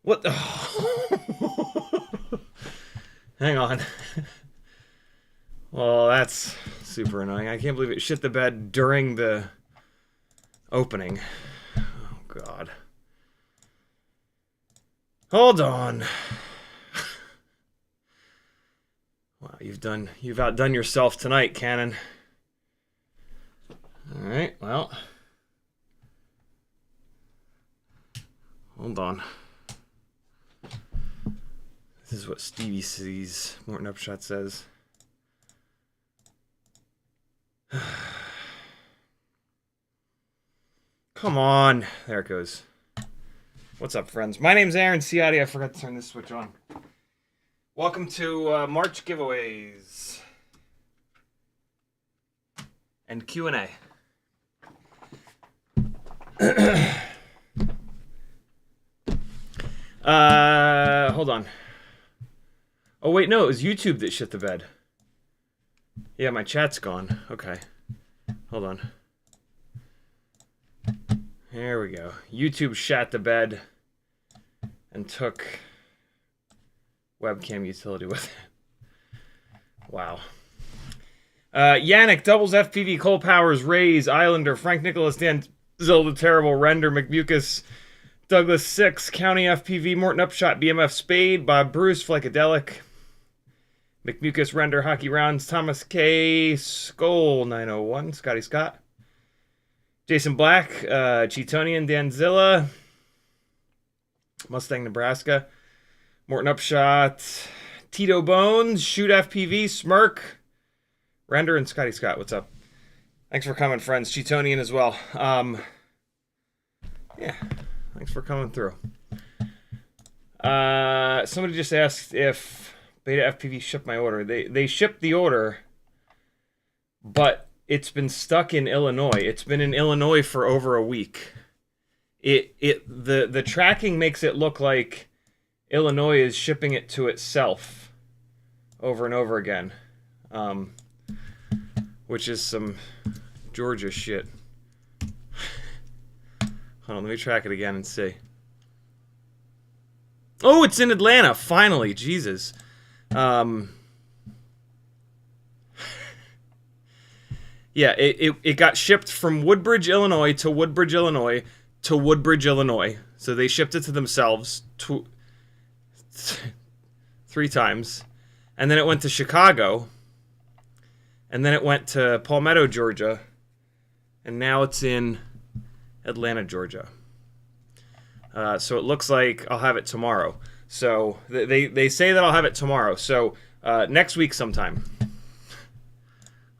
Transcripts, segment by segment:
What the? Hang on. Well, that's super annoying. I can't believe it shit the bed during the opening. Oh, God. Hold on. Wow, you've outdone yourself tonight, Canon. All right, well. Hold on. This is what Stevie C's Morton Upshot says. Come on. There it goes. What's up, friends? My name's Aaron Ciotti. I forgot to turn this switch on. Welcome to March giveaways and Q&A. Hold on. Oh, wait, no, it was YouTube that shit the bed. Yeah, my chat's gone. Okay. Hold on. There we go. YouTube shat the bed and took webcam utility with it. Wow. Yannick, Doubles FPV, Cole Powers, Rays, Islander, Frank Nicholas, Dan Zilda Terrible, Render, McMucus, Douglas 6, County FPV, Morton Upshot, BMF Spade, Bob Bruce, Flackadelic, McMucus, Render, Hockey Rounds, Thomas K, Skull 901, Scotty Scott, Jason Black, Cheetonian, Danzilla, Mustang, Nebraska, Morton Upshot, Tito Bones, Shoot FPV, Smirk, Render, and Scotty Scott. What's up? Thanks for coming, friends. Cheetonian as well. Yeah, thanks for coming through. Somebody just asked if BetaFPV shipped my order. They shipped the order, but it's been stuck in Illinois. It's been in Illinois for over a week. The tracking makes it look like Illinois is shipping it to itself over and over again, which is some Georgia shit. Hold on, let me track it again and see. Oh, it's in Atlanta, finally. Jesus. Yeah, it got shipped from Woodbridge, Illinois to Woodbridge, Illinois to Woodbridge, Illinois. So they shipped it to themselves 3 times. And then it went to Chicago. And then it went to Palmetto, Georgia. And now it's in Atlanta, Georgia. So it looks like I'll have it tomorrow. So they say that I'll have it tomorrow. So next week sometime,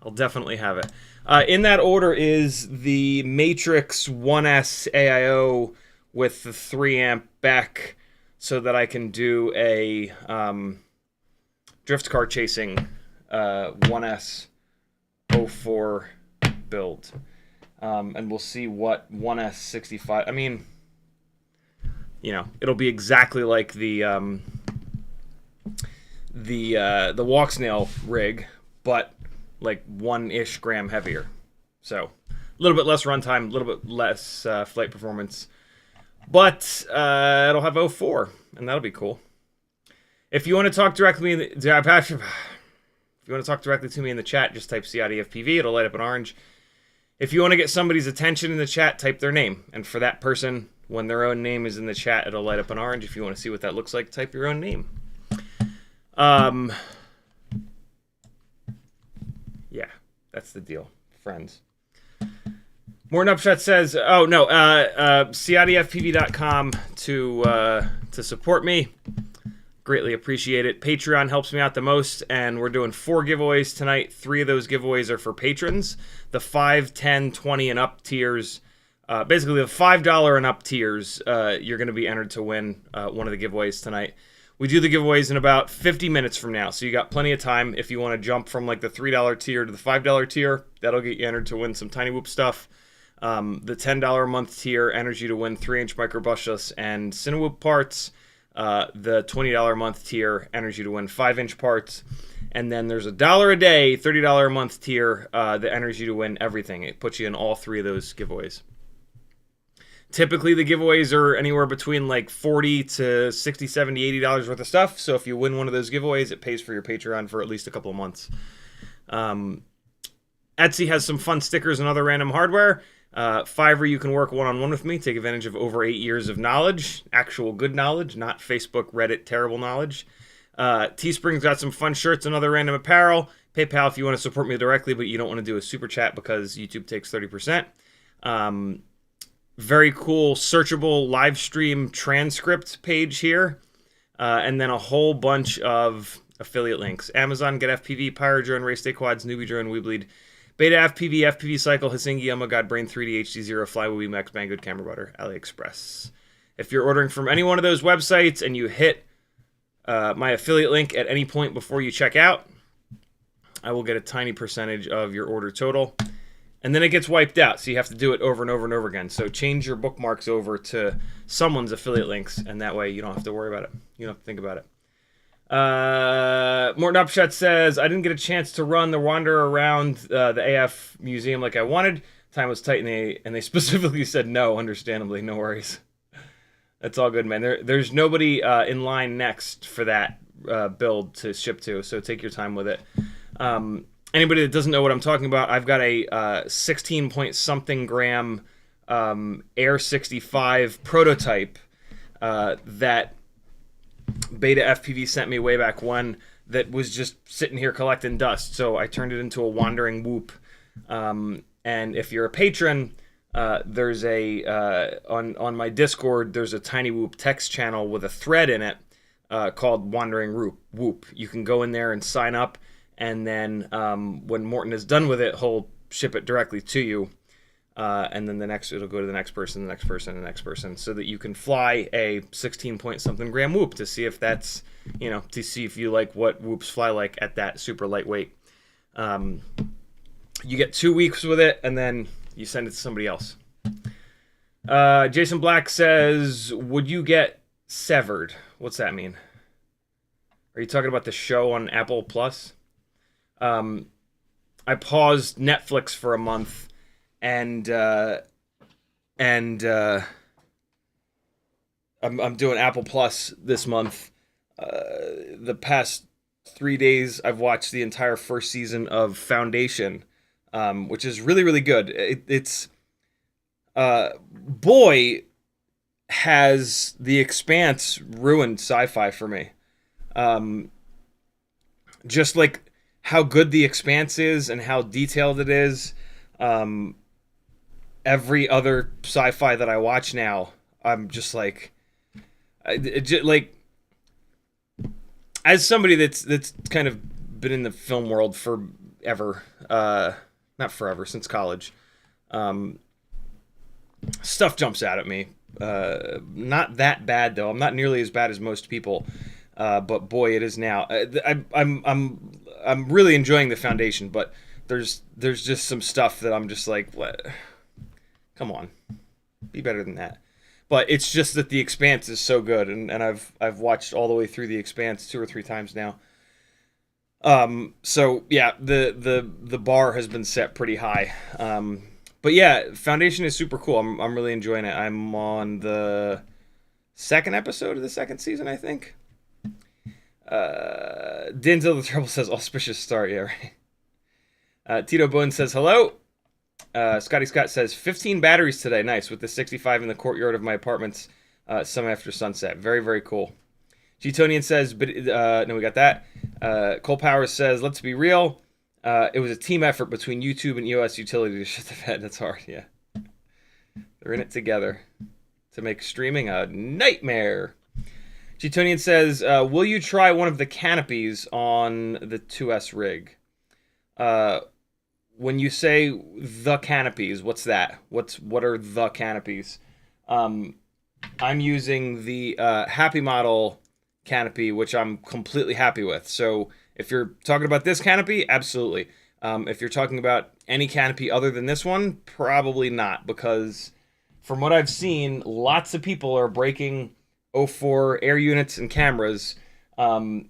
I'll definitely have it. In that order is the Matrix 1S AIO with the 3 amp back, so that I can do a drift car chasing 1S 04 build. And we'll see what 1S 65. I mean, you know, it'll be exactly like the walk snail rig, but like 1-ish gram heavier. So a little bit less runtime, a little bit less flight performance, but it'll have 04, and that'll be cool. If you want to talk directly in the, if you want to talk directly to me in the chat, just type CiottiFPV. It'll light up in orange. If you want to get somebody's attention in the chat, type their name. And for that person, when their own name is in the chat, it'll light up in orange. If you want to see what that looks like, type your own name. Yeah, that's the deal, friends. Morton Upshot says, oh, no, CiottiFPV.com to support me. Greatly appreciate it. Patreon helps me out the most, and we're doing 4 giveaways tonight. 3 of those giveaways are for patrons. The 5, 10, 20, and up tiers, basically the $5 and up tiers, you're going to be entered to win one of the giveaways tonight. We do the giveaways in about 50 minutes from now, so you got plenty of time. If you want to jump from like the $3 tier to the $5 tier, that'll get you entered to win some Tinywhoop stuff. The $10 a month tier enters you to win 3-inch micro brushless and Cinewhoop parts. The $20 a month tier enters you to win 5-inch parts. And then there's $1 a day, $30 a month tier that enters you to win everything. It puts you in all 3 of those giveaways. Typically, the giveaways are anywhere between like $40 to $60, $70, $80 worth of stuff. So if you win one of those giveaways, it pays for your Patreon for at least a couple of months. Etsy has some fun stickers and other random hardware. Fiverr, you can work one-on-one with me, take advantage of over 8 years of knowledge, actual good knowledge, not Facebook, Reddit, terrible knowledge. Teespring's got some fun shirts and other random apparel. PayPal if you want to support me directly, but you don't want to do a super chat because YouTube takes 30%. Very cool searchable live stream transcript page here. And then a whole bunch of affiliate links. Amazon, Get FPV, Pyro Drone, Race Day Quads, Newbie Drone, Weebleed, BetaFPV, FPV Cycle, Hasingi, Oh My God, Brain 3D, HD0, Flywheel, Max, Banggood, Camera Butter, AliExpress. If you're ordering from any one of those websites and you hit my affiliate link at any point before you check out, I will get a tiny percentage of your order total. And then it gets wiped out, so you have to do it over and over and over again. So change your bookmarks over to someone's affiliate links, and that way you don't have to worry about it. You don't have to think about it. Morton Upshot says, I didn't get a chance to run the wander around the AF museum like I wanted. Time was tight, and they specifically said no, understandably. No worries. That's all good, man. There's nobody in line next for that build to ship to, so take your time with it. Anybody that doesn't know what I'm talking about, I've got a 16 point something gram Air 65 prototype that BetaFPV sent me way back when that was just sitting here collecting dust. So I turned it into a wandering whoop. And if you're a patron, there's a on my Discord, there's a Tinywhoop text channel with a thread in it called Wandering Whoop. You can go in there and sign up. And then when Morton is done with it, he'll ship it directly to you. And then it'll go to the next person, the next person, the next person, so that you can fly a 16 point something gram whoop to see if that's, to see if you like what whoops fly like at that super lightweight. You get 2 weeks with it, and then you send it to somebody else. Jason Black says, would you get severed? What's that mean? Are you talking about the show on Apple Plus? I paused Netflix for a month, and and I'm doing Apple Plus this month. The past 3 days, I've watched the entire first season of Foundation, which is really, really good. It's boy, has The Expanse ruined sci-fi for me. Just like how good The Expanse is and how detailed it is. Every other sci-fi that I watch now, I'm just like, as somebody that's kind of been in the film world forever, not forever, since college, stuff jumps out at me. Not that bad though. I'm not nearly as bad as most people, but boy, it is now. I'm really enjoying the Foundation, but there's just some stuff that I'm just like, what? Come on, be better than that. But it's just that The Expanse is so good, and I've watched all the way through The Expanse 2 or 3 times now. So yeah, the bar has been set pretty high. But yeah, Foundation is super cool. I'm really enjoying it. I'm on the 2nd episode of the 2nd season, I think. Denzel the Trouble says auspicious start. Yeah, right. Tito Boone says hello. Scotty Scott says 15 batteries today. Nice, with the 65 in the courtyard of my apartments. Some after sunset. Very, very cool. G-Tonian says, but no, we got that. Cole Powers says, let's be real. It was a team effort between YouTube and EOS Utility to shut the bed. That's hard, yeah. They're in it together to make streaming a nightmare. G-Tonian says, will you try one of the canopies on the 2S rig? When you say the canopies, what's that? What are the canopies? I'm using the HappyModel canopy, which I'm completely happy with. So if you're talking about this canopy, absolutely. If you're talking about any canopy other than this one, probably not, because from what I've seen, lots of people are breaking 04 air units and cameras, and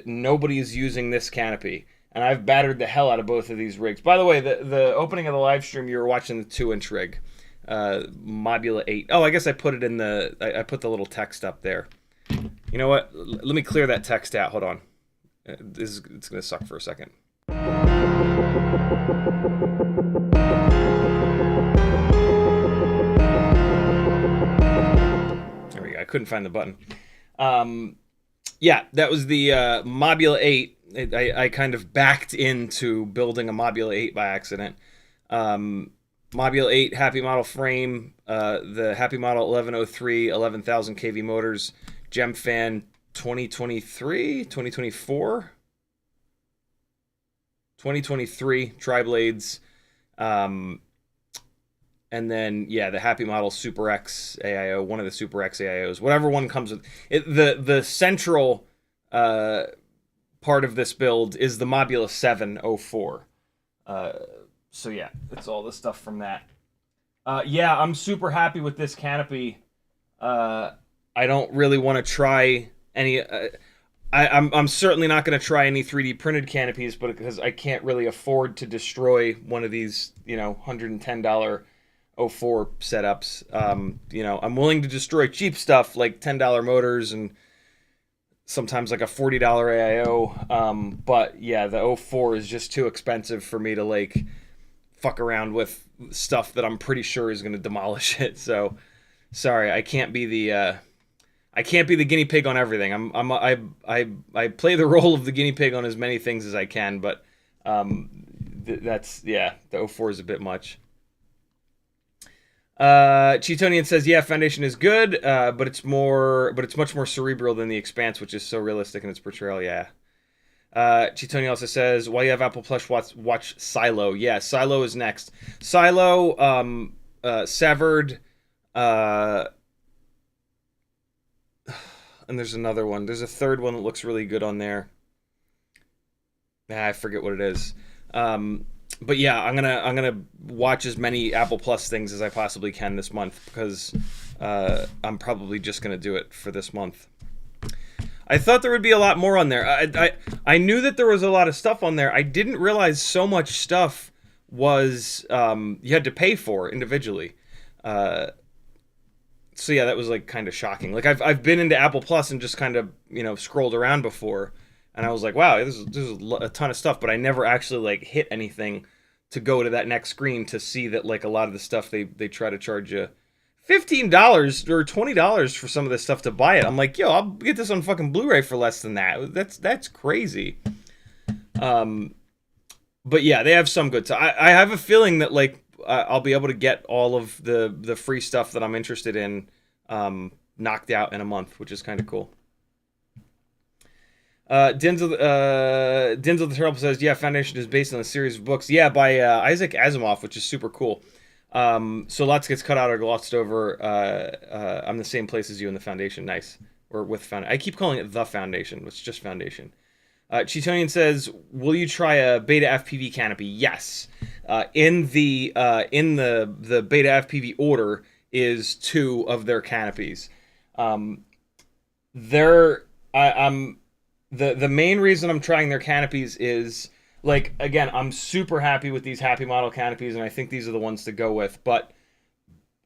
nobody's using this canopy. And I've battered the hell out of both of these rigs. By the way, the opening of the live stream, you were watching the 2-inch rig, Mobula 8. Oh, I guess I put it in the. I put the little text up there. You know what? Let me clear that text out. Hold on. It's gonna suck for a second. There we go. I couldn't find the button. Yeah, that was the Mobula 8. I kind of backed into building a Mobula 8 by accident. Mobula 8 HappyModel frame, the HappyModel 1103, 11,000 kV motors, Gem Fan 2023, 2024, 2023 tri-blades, and then yeah, the HappyModel Super X AIO, one of the Super X AIOs, whatever one comes with it. The central part of this build is the Mobula 704. So yeah, it's all the stuff from that. Yeah, I'm super happy with this canopy. I don't really want to try any. I'm certainly not going to try any 3D printed canopies, but because I can't really afford to destroy one of these, $110 04 setups. I'm willing to destroy cheap stuff like $10 motors and sometimes like a $40 AIO. But yeah, the 04 is just too expensive for me to fuck around with stuff that I'm pretty sure is going to demolish it. So sorry, I can't be the guinea pig on everything. I play the role of the guinea pig on as many things as I can, but the 04 is a bit much. Cheetonian says, yeah, Foundation is good, but it's much more cerebral than The Expanse, which is so realistic in its portrayal. Yeah. Cheetonian also says, while you have Apple Plus, watch Silo. Yeah, Silo is next. Silo, Severed, and there's another one. There's a third one that looks really good on there. I forget what it is. But yeah, I'm gonna watch as many Apple Plus things as I possibly can this month, because I'm probably just gonna do it for this month. I thought there would be a lot more on there. I knew that there was a lot of stuff on there. I didn't realize so much stuff was you had to pay for individually. So yeah, that was like kind of shocking. Like I've been into Apple Plus and just kind of, you know, scrolled around before, and I was like, wow, this is a ton of stuff, but I never actually like hit anything to go to that next screen to see that like a lot of the stuff they try to charge you $15 or $20 for some of this stuff to buy it. I'm like, yo, I'll get this on fucking Blu-ray for less than that. That's crazy. But yeah, they have some good. So I have a feeling that like I'll be able to get all of the free stuff that I'm interested in knocked out in a month, which is kind of cool. Denzel the Terrible says, yeah, Foundation is based on a series of books. Yeah, by Isaac Asimov, which is super cool. So lots gets cut out or glossed over. I'm the same place as you in the Foundation. Nice. Or with Foundation. I keep calling it the Foundation. It's just Foundation. Cheetonian says, will you try a BetaFPV canopy? Yes. In the BetaFPV order is 2 of their canopies. I'm the main reason I'm trying their canopies is, like, again, I'm super happy with these HappyModel canopies, and I think these are the ones to go with, but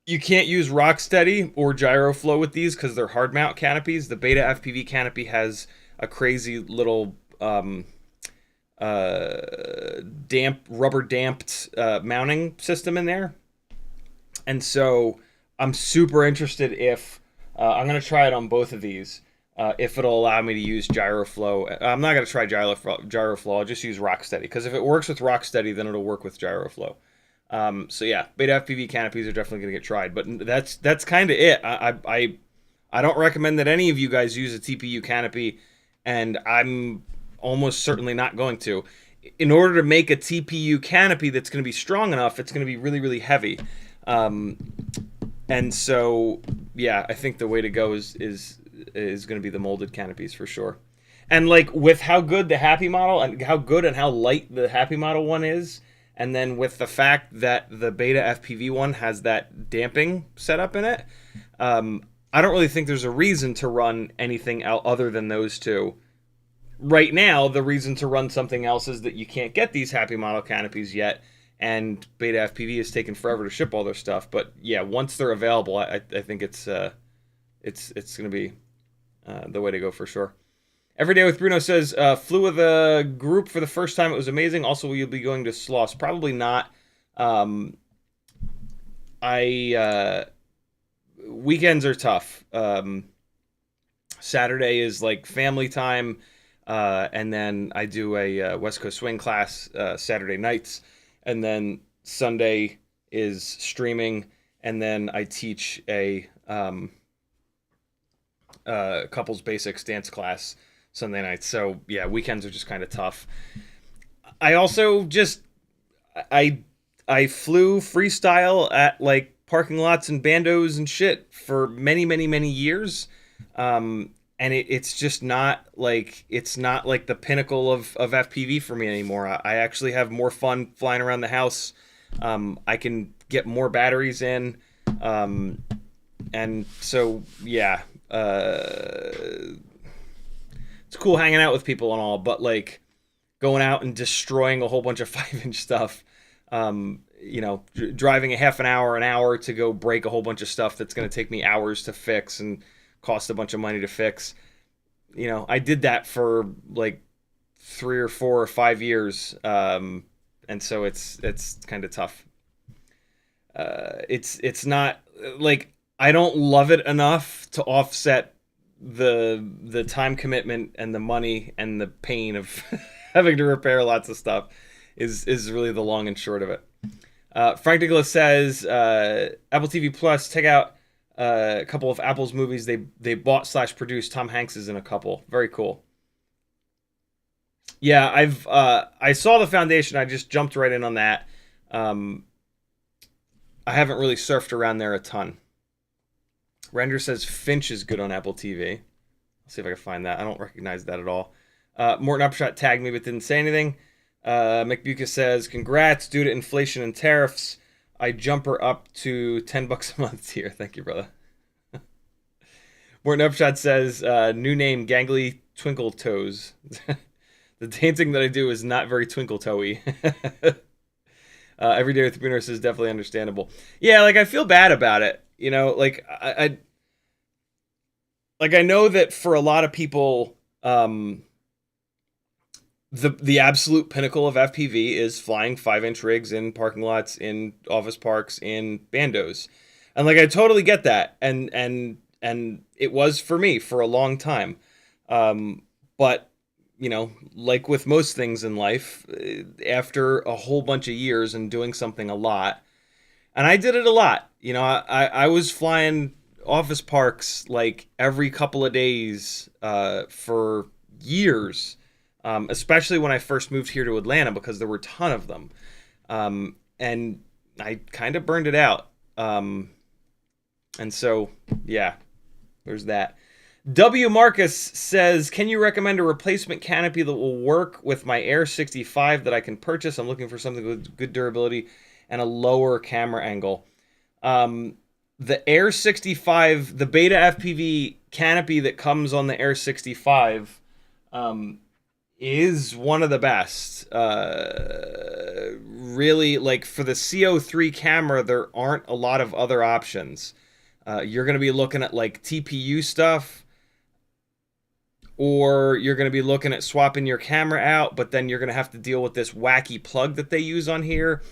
you can't use Rocksteady or Gyroflow with these because they're hard mount canopies. The BetaFPV canopy has a crazy little rubber damped mounting system in there, and so I'm super interested if I'm going to try it on both of these. If it'll allow me to use Gyroflow. I'm not going to try Gyroflow. I'll just use Rocksteady, because if it works with Rocksteady, then it'll work with Gyroflow. So yeah, BetaFPV canopies are definitely going to get tried, but that's kind of it. I don't recommend that any of you guys use a TPU canopy, and I'm almost certainly not going to. In order to make a TPU canopy that's going to be strong enough, it's going to be really, really heavy. And so, yeah, I think the way to go is going to be the molded canopies for sure. And like with how good the HappyModel and how good and how light the HappyModel one is, and then with the fact that the BetaFPV one has that damping setup in it, I don't really think there's a reason to run anything other than those 2. Right now, the reason to run something else is that you can't get these HappyModel canopies yet, and BetaFPV is taking forever to ship all their stuff. But yeah, once they're available, I think it's going to be the way to go for sure. Every Day with Bruno says, flew with a group for the first time. It was amazing. Also, will you be going to Sloss? Probably not. Weekends are tough. Saturday is like family time. And then I do a West Coast Swing class Saturday nights. And then Sunday is streaming. And then I teach a couples basics dance class Sunday nights. So yeah, weekends are just kind of tough. I also just I flew freestyle at like parking lots and bandos and shit for many years. And it's just not like, it's not like the pinnacle of FPV for me anymore. I actually have more fun flying around the house. I can get more batteries in. And so, yeah, it's cool hanging out with people and all, but like going out and destroying a whole bunch of 5-inch stuff, you know, driving a half an hour to go break a whole bunch of stuff that's going to take me hours to fix and cost a bunch of money to fix. You know, I did that for like 3 or 4 or 5 years. And so it's kind of tough. It's not like, I don't love it enough to offset the time commitment and the money and the pain of having to repair lots of stuff is really the long and short of it. Frank Nicholas says, Apple TV Plus, check out a couple of Apple's movies they bought / produced. Tom Hanks is in a couple. Very cool. Yeah, I saw The Foundation. I just jumped right in on that. I haven't really surfed around there a ton. Render says Finch is good on Apple TV. Let's see if I can find that. I don't recognize that at all. Morton Upshot tagged me but didn't say anything. McBucas says, congrats, due to inflation and tariffs, I jump her up to $10 a month tier. Thank you, brother. Morton Upshot says, new name, Gangly Twinkle Toes. The dancing that I do is not very twinkle toey. Everyday with Brunos is definitely understandable. Yeah, like I feel bad about it. You know, like I know that for a lot of people, the absolute pinnacle of FPV is flying 5-inch rigs in parking lots, in office parks, in bandos, and like I totally get that, and it was for me for a long time, but you know, like with most things in life, after a whole bunch of years and doing something a lot, and I did it a lot. You know, I was flying office parks like every couple of days for years, especially when I first moved here to Atlanta because there were a ton of them. And I kind of burned it out. And so, yeah, there's that. W. Marcus says, can you recommend a replacement canopy that will work with my Air 65 that I can purchase? I'm looking for something with good durability and a lower camera angle. The Air 65, the BetaFPV canopy that comes on the Air 65 is one of the best. Really, like for the CO3 camera, there aren't a lot of other options. You're going to be looking at like TPU stuff, or you're going to be looking at swapping your camera out, but then you're going to have to deal with this wacky plug that they use on here.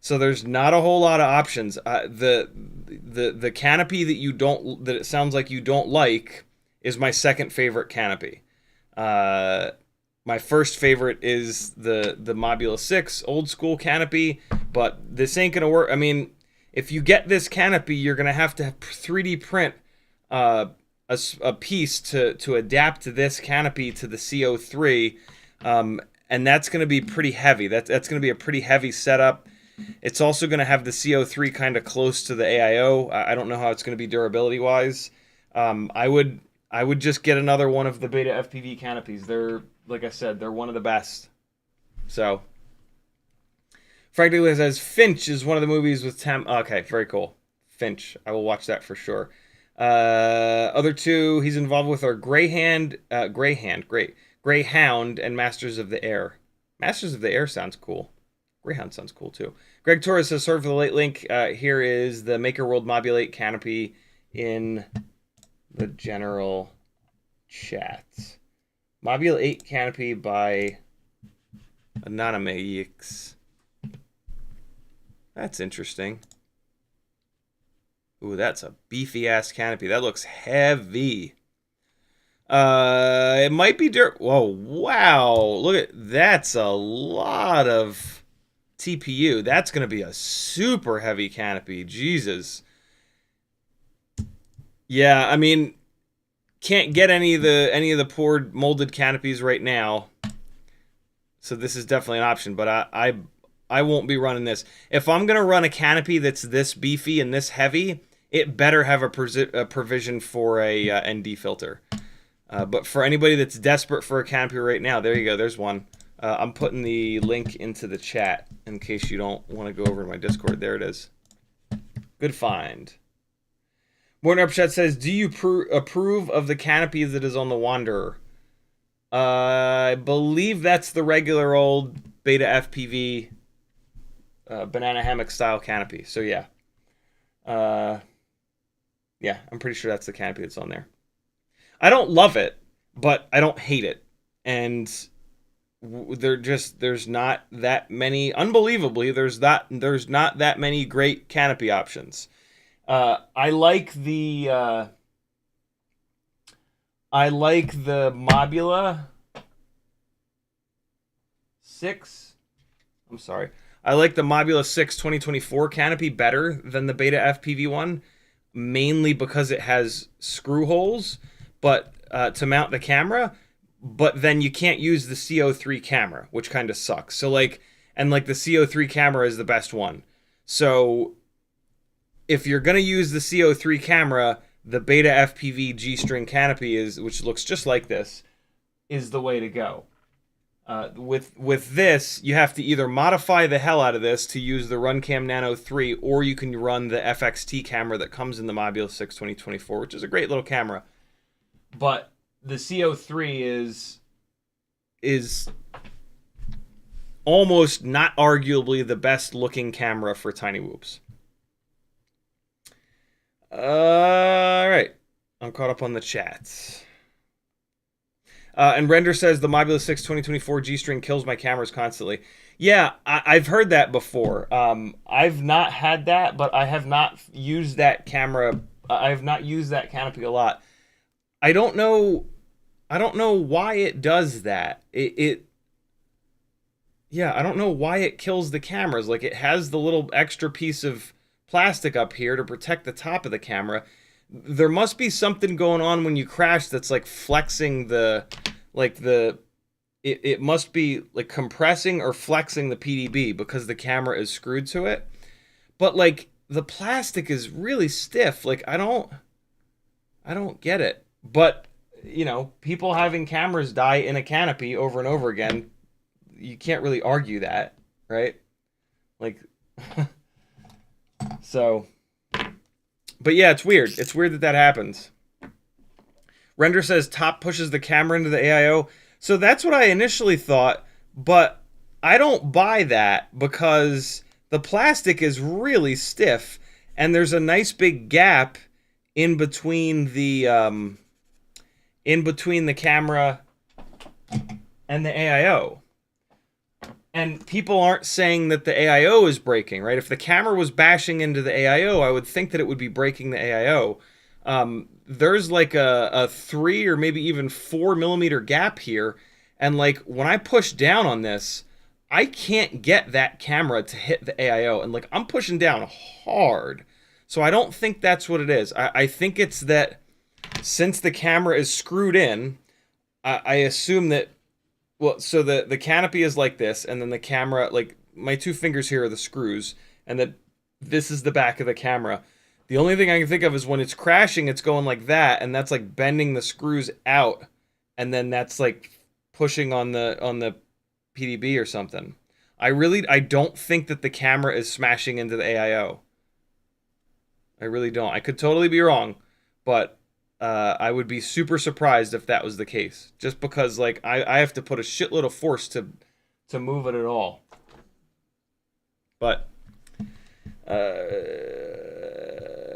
So there's not a whole lot of options. The canopy that it sounds like you don't like is my second favorite canopy. My first favorite is the Mobula 6 old school canopy, but this ain't gonna work. I mean, if you get this canopy, you're gonna have to 3D print a piece to adapt to this canopy to the CO3, and that's gonna be pretty heavy. That's gonna be a pretty heavy setup. It's also going to have the CO3 kind of close to the AIO. I don't know how it's going to be durability wise. I would just get another one of the BetaFPV canopies. They're, like I said, they're one of the best. So, Frank Nicholas says Finch is one of the movies with Okay, very cool. Finch, I will watch that for sure. Other two, he's involved with our Greyhound, and Masters of the Air. Masters of the Air sounds cool. Greyhound sounds cool too. Greg Torres says, sorry for the late link. Here is the Maker World Mobula 8 canopy in the general chat. Mobula 8 canopy by Anonymous. That's interesting. Ooh, that's a beefy ass canopy. That looks heavy. It might be dirt. Whoa, wow. Look at that's a lot of TPU. That's going to be a super heavy canopy. Jesus. Yeah, I mean, can't get any of the poured molded canopies right now. So this is definitely an option, but I won't be running this. If I'm going to run a canopy that's this beefy and this heavy, it better have a provision for a ND filter. But for anybody that's desperate for a canopy right now, there you go. There's one. I'm putting the link into the chat in case you don't want to go over to my Discord. There it is. Good find. Morton Upshot says, do you approve of the canopy that is on the Wanderer? I believe that's the regular old BetaFPV banana hammock style canopy. So yeah. Yeah, I'm pretty sure that's the canopy that's on there. I don't love it, but I don't hate it. And there's not that many, unbelievably, there's not that many great canopy options. I like the Mobula 6. I'm sorry. I like the Mobula 6 2024 canopy better than the BetaFPV one, mainly because it has screw holes, but to mount the camera. But then you can't use the CO3 camera, which kind of sucks. So the CO3 camera is the best one. So if you're going to use the CO3 camera, the BetaFPV G-string canopy which looks just like this, is the way to go. With this, you have to either modify the hell out of this to use the RunCam Nano 3, or you can run the FXT camera that comes in the Mobula 6 2024, which is a great little camera. But the CO3 is almost, not arguably, the best looking camera for Tinywhoops. All right. I'm caught up on the chats. And Render says the Mobula 2024 G-string kills my cameras constantly. Yeah, I've heard that before. I've not had that, but I have not used that camera. I have not used that canopy a lot. I don't know why it does that. Yeah, I don't know why it kills the cameras. Like, it has the little extra piece of plastic up here to protect the top of the camera. There must be something going on when you crash that's like flexing the, like the, it must be like compressing or flexing the PDB because the camera is screwed to it. But like the plastic is really stiff. Like I don't get it. But you know, people having cameras die in a canopy over and over again, you can't really argue that, right? Like so. But yeah, it's weird. It's weird that that happens. Render says top pushes the camera into the AIO. So that's what I initially thought, but I don't buy that because the plastic is really stiff and there's a nice big gap in between the camera and the AIO. And people aren't saying that the AIO is breaking, right? If the camera was bashing into the AIO, I would think that it would be breaking the AIO. There's like a 3 or maybe even 4 millimeter gap here. And like when I push down on this, I can't get that camera to hit the AIO. And like I'm pushing down hard. So I don't think that's what it is. I think it's that since the camera is screwed in, I assume that, well, so the canopy is like this, and then the camera, like my 2 fingers here are the screws, and that this is the back of the camera. The only thing I can think of is when it's crashing, it's going like that, and that's like bending the screws out, and then that's like pushing on the PDB or something. I don't think that the camera is smashing into the AIO. I really don't. I could totally be wrong, but I would be super surprised if that was the case. Just because, like, I have to put a shitload of force to move it at all. But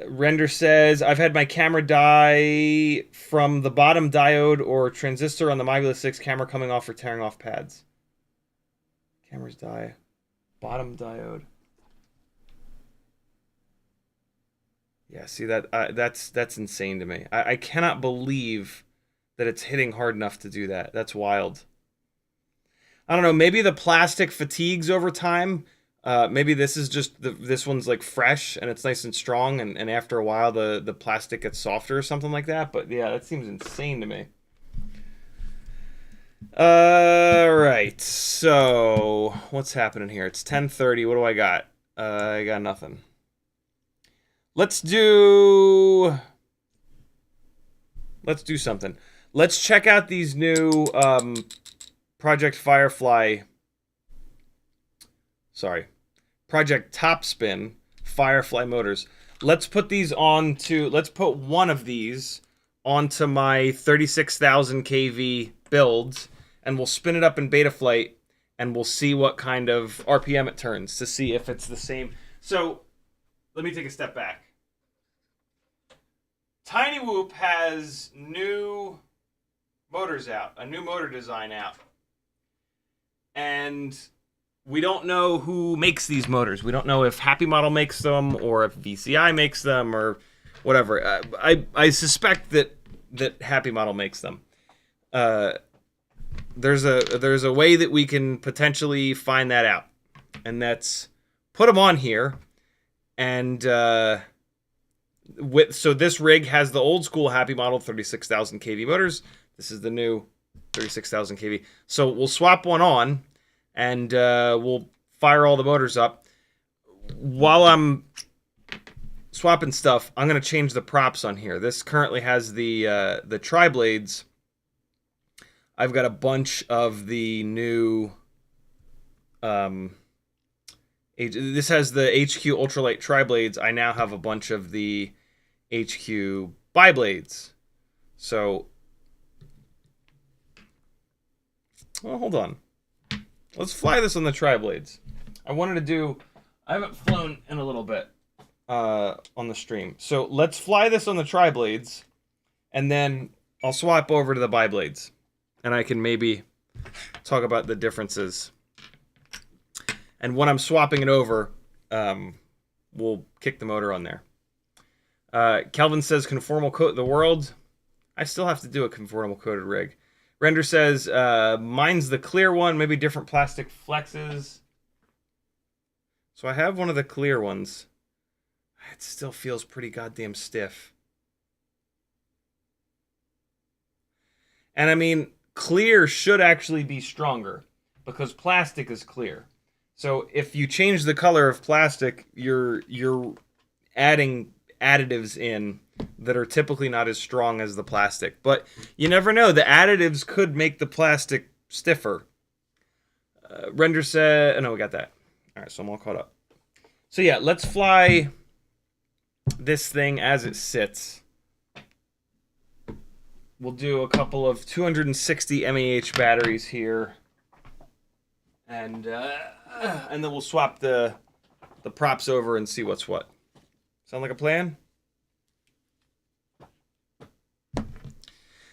Render says, I've had my camera die from the bottom diode or transistor on the Mobula 6 camera coming off or tearing off pads. Cameras die. Bottom diode. Yeah, see that's insane to me. I cannot believe that it's hitting hard enough to do that. That's wild. I don't know. Maybe the plastic fatigues over time. Maybe this is just this one's like fresh and it's nice and strong, and after a while the plastic gets softer or something like that. But yeah, that seems insane to me. Right. So what's happening here? It's 10:30. What do I got? I got nothing. Let's do something. Let's check out these new Project Firefly. Sorry. Project Topspin Firefly motors. Let's put these let's put one of these onto my 36,000 kV build, and we'll spin it up in Betaflight, and we'll see what kind of RPM it turns to see if it's the same. So let me take a step back. Tinywhoop has new motors out, a new motor design out. And we don't know who makes these motors. We don't know if HappyModel makes them or if VCI makes them or whatever. I suspect that HappyModel makes them. There's a way that we can potentially find that out. And that's put them on here and so this rig has the old school HappyModel 36,000 kV motors. This is the new 36,000 kV. So we'll swap one on, and we'll fire all the motors up. While I'm swapping stuff, I'm gonna change the props on here. This currently has the tri-blades. I've got a bunch of the new. This has the HQ ultralight tri-blades. I now have a bunch of the HQ bi-blades. So, well, hold on. Let's fly this on the tri-blades. I haven't flown in a little bit on the stream. So let's fly this on the tri-blades, and then I'll swap over to the bi-blades. And I can maybe talk about the differences. And when I'm swapping it over, we'll kick the motor on there. Kelvin says conformal coat the world. I still have to do a conformal coated rig. Render says, mine's the clear one, maybe different plastic flexes. So I have one of the clear ones. It still feels pretty goddamn stiff. And I mean, clear should actually be stronger because plastic is clear. So if you change the color of plastic, you're adding additives in that are typically not as strong as the plastic. But you never know. The additives could make the plastic stiffer. Render said... Oh, no, we got that. All right, so I'm all caught up. So yeah, let's fly this thing as it sits. We'll do a couple of 260 mAh batteries here. And then we'll swap the props over and see what's what. Sound like a plan?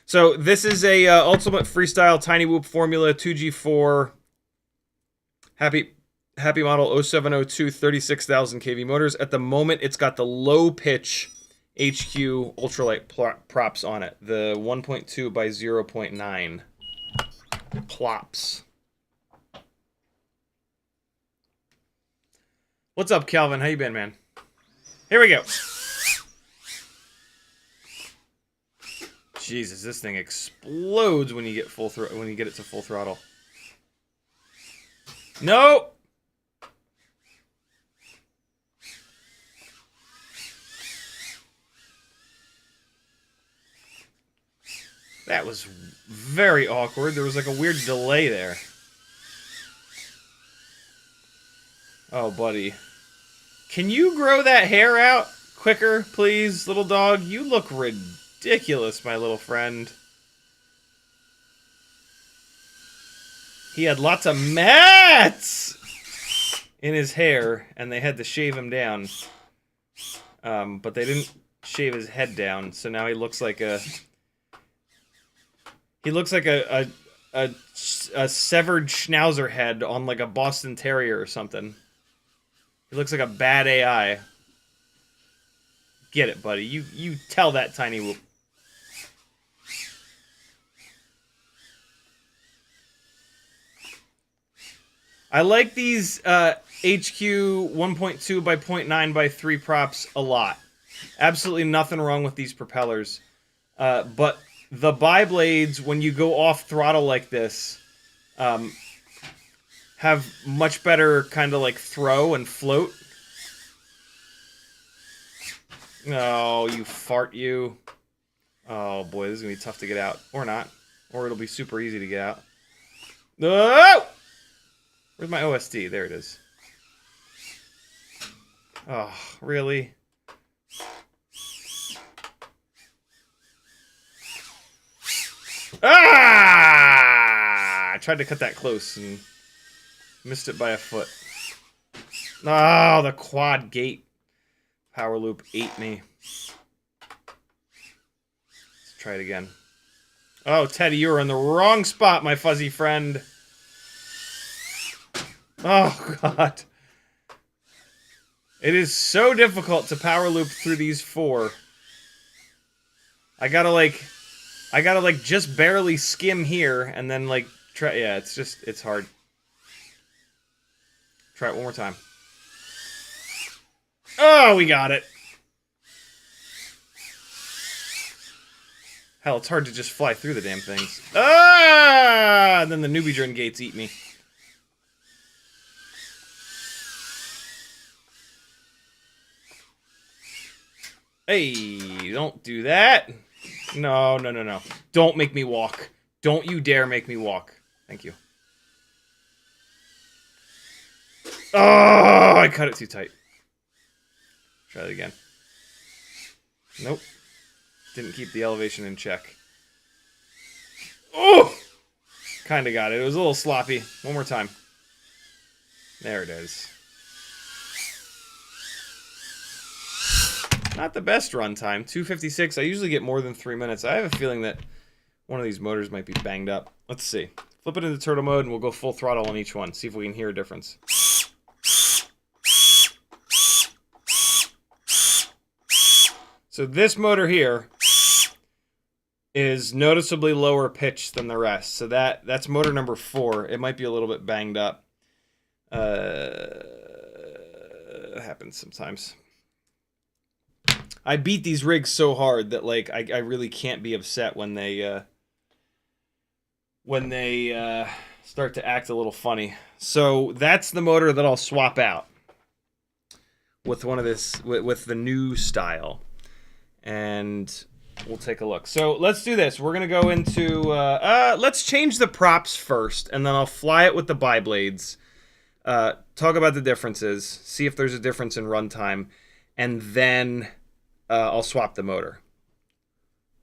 So this is a Ultimate Freestyle Tinywhoop Formula 2G4 HappyModel 0702 36,000 kV motors. At the moment, it's got the low pitch HQ ultralight props on it. The 1.2 by 0.9 plops. What's up, Calvin? How you been, man? Here we go. Jesus, this thing explodes when you get it to full throttle. No. That was very awkward. There was like a weird delay there. Oh, buddy. Can you grow that hair out quicker, please, little dog? You look ridiculous, my little friend. He had lots of mats in his hair, and they had to shave him down. But they didn't shave his head down, so now he looks like a... He looks like a severed schnauzer head on like a Boston Terrier or something. He looks like a bad AI. Get it, buddy. You tell that Tinywhoop. I like these HQ 1.2 by 0.9 by 3 props a lot. Absolutely nothing wrong with these propellers. But the bi-blades, when you go off throttle like this, have much better kind of like throw and float. Oh, you fart, you. Oh, boy, this is going to be tough to get out. Or not. Or it'll be super easy to get out. Oh! Where's my OSD? There it is. Oh, really? Ah! I tried to cut that close and missed it by a foot. Oh, the quad gate power loop ate me. Let's try it again. Oh, Teddy, you were in the wrong spot, my fuzzy friend. Oh, God. It is so difficult to power loop through these 4. I gotta just barely skim here and then like try. Yeah, it's hard. Try it one more time. Oh, we got it. Hell, it's hard to just fly through the damn things. Ah! And then the newbie drone gates eat me. Hey, don't do that. No, no, no, no. Don't make me walk. Don't you dare make me walk. Thank you. Oh, I cut it too tight. Try it again. Nope. Didn't keep the elevation in check. Oh! Kind of got it. It was a little sloppy. One more time. There it is. Not the best runtime, 256. I usually get more than 3 minutes. I have a feeling that one of these motors might be banged up. Let's see. Flip it into turtle mode and we'll go full throttle on each one. See if we can hear a difference. So this motor here is noticeably lower pitch than the rest. So that's motor number 4. It might be a little bit banged up. It happens sometimes. I beat these rigs so hard that like I really can't be upset when they start to act a little funny. So that's the motor that I'll swap out with one of this with the new style, and we'll take a look. So let's do this. We're gonna go into let's change the props first, and then I'll fly it with the bi-blades. Talk about the differences, see if there's a difference in runtime, and then I'll swap the motor.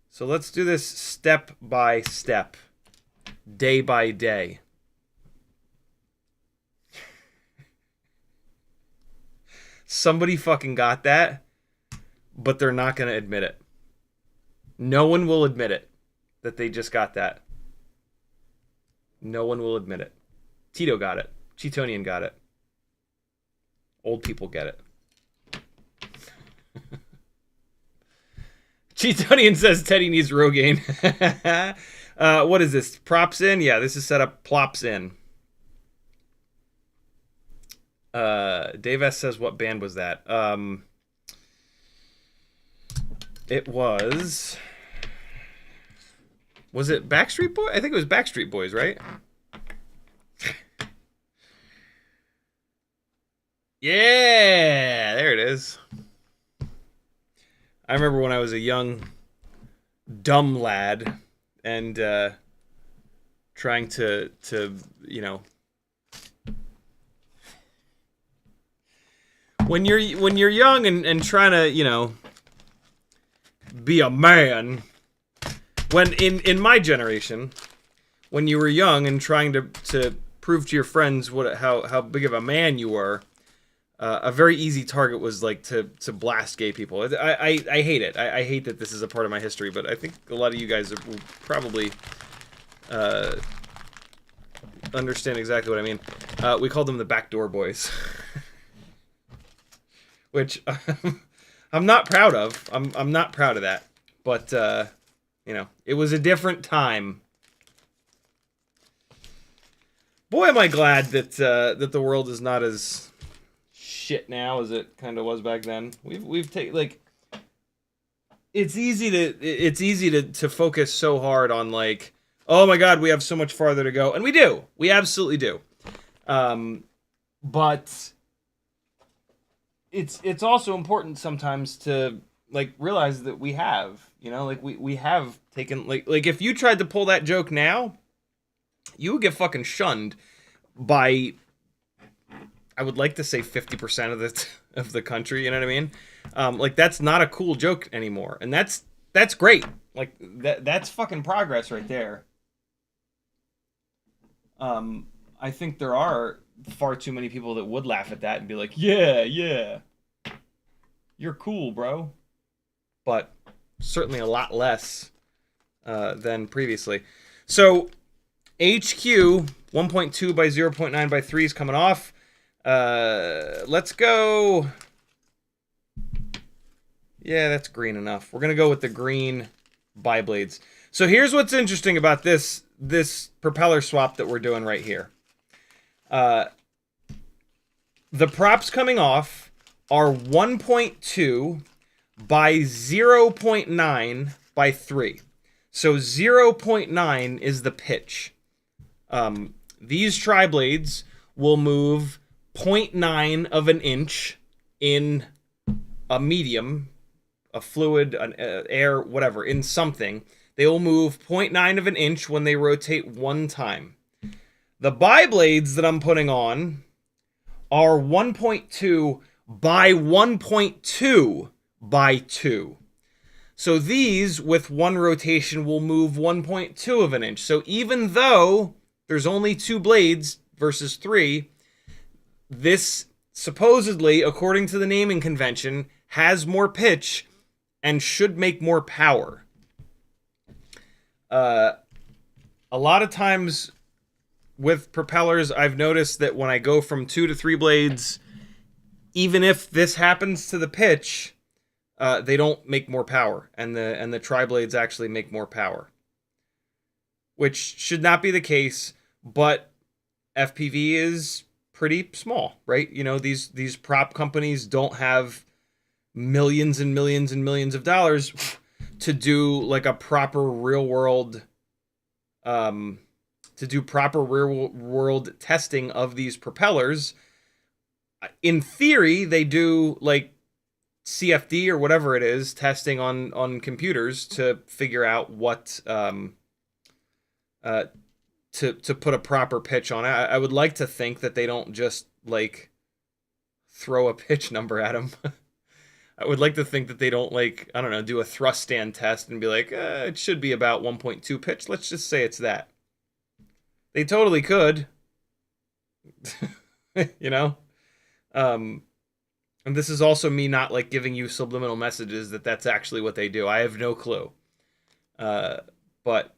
So let's do this step by step, day by day. Somebody fucking got that, but they're not going to admit it. No one will admit it, that they just got that. No one will admit it. Tito got it. Cheetonian got it. Old people get it. Cheetonian says Teddy needs Rogaine. What is this? Props in? Yeah, this is set up plops in. Dave S says, what band was that? It was it Backstreet Boys? I think it was Backstreet Boys, right? Yeah, there it is. I remember when I was a young, dumb lad and trying to you know, when you're young and trying to, you know, be a man. When in my generation, when you were young and trying to prove to your friends how big of a man you were, a very easy target was like to blast gay people. I hate it. I hate that this is a part of my history, but I think a lot of you guys will probably understand exactly what I mean. We called them the backdoor boys, which I'm not proud of. I'm not proud of that, but you know, it was a different time. Boy, am I glad that that the world is not as shit now as it kind of was back then. We've taken, like, it's easy to focus so hard on, like, oh my god, we have so much farther to go, and we absolutely do, but it's also important sometimes to, like, realize that we have, you know, like, we have taken, like if you tried to pull that joke now, you would get fucking shunned by, I would like to say 50% of the country, you know what I mean? Like, that's not a cool joke anymore, and that's great. Like, that's fucking progress right there. I think there are far too many people that would laugh at that and be like, yeah, you're cool, bro. But certainly a lot less than previously. So HQ 1.2 by 0.9 by 3 is coming off. Let's go. Yeah, that's green enough. We're gonna go with the green bi-blades. So here's what's interesting about this propeller swap that we're doing right here. The props coming off are 1.2 by 0.9 by 3. So 0.9 is the pitch. These tri-blades will move 0.9 of an inch in a medium, a fluid, an air, whatever, in something. They will move 0.9 of an inch when they rotate one time. The bi-blades that I'm putting on are 1.2 by 1.2 by 2. So these, with one rotation, will move 1.2 of an inch. So even though there's only 2 blades versus 3, this supposedly, according to the naming convention, has more pitch and should make more power. A lot of times with propellers, I've noticed that when I go from 2 to 3 blades, even if this happens to the pitch, they don't make more power, and the tri-blades actually make more power, which should not be the case. But FPV is pretty small, right? You know, these prop companies don't have millions and millions and millions of dollars to do like a proper real world testing of these propellers. In theory, they do like CFD or whatever it is, testing on computers to figure out what to put a proper pitch on it. I would like to think that they don't just like throw a pitch number at them. I would like to think that they don't, like, I don't know, do a thrust stand test and be like, it should be about 1.2 pitch. Let's just say it's that. They totally could. You know? And this is also me not, like, giving you subliminal messages that that's actually what they do. I have no clue. But,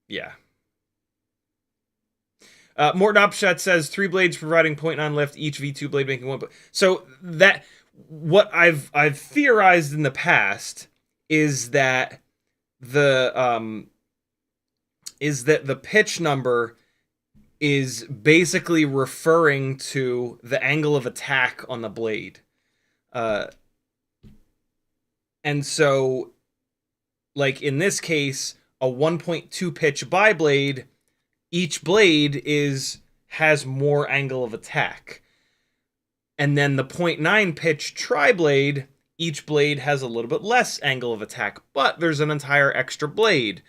yeah. Morton Opshot says 3 blades providing 0.9 lift, each V2 blade making 1. So that... what I've theorized in the past is that the pitch number is basically referring to the angle of attack on the blade. And so, like in this case, a 1.2 pitch bi-blade, each blade has more angle of attack. And then the 0.9 pitch tri-blade, each blade has a little bit less angle of attack, but there's an entire extra blade.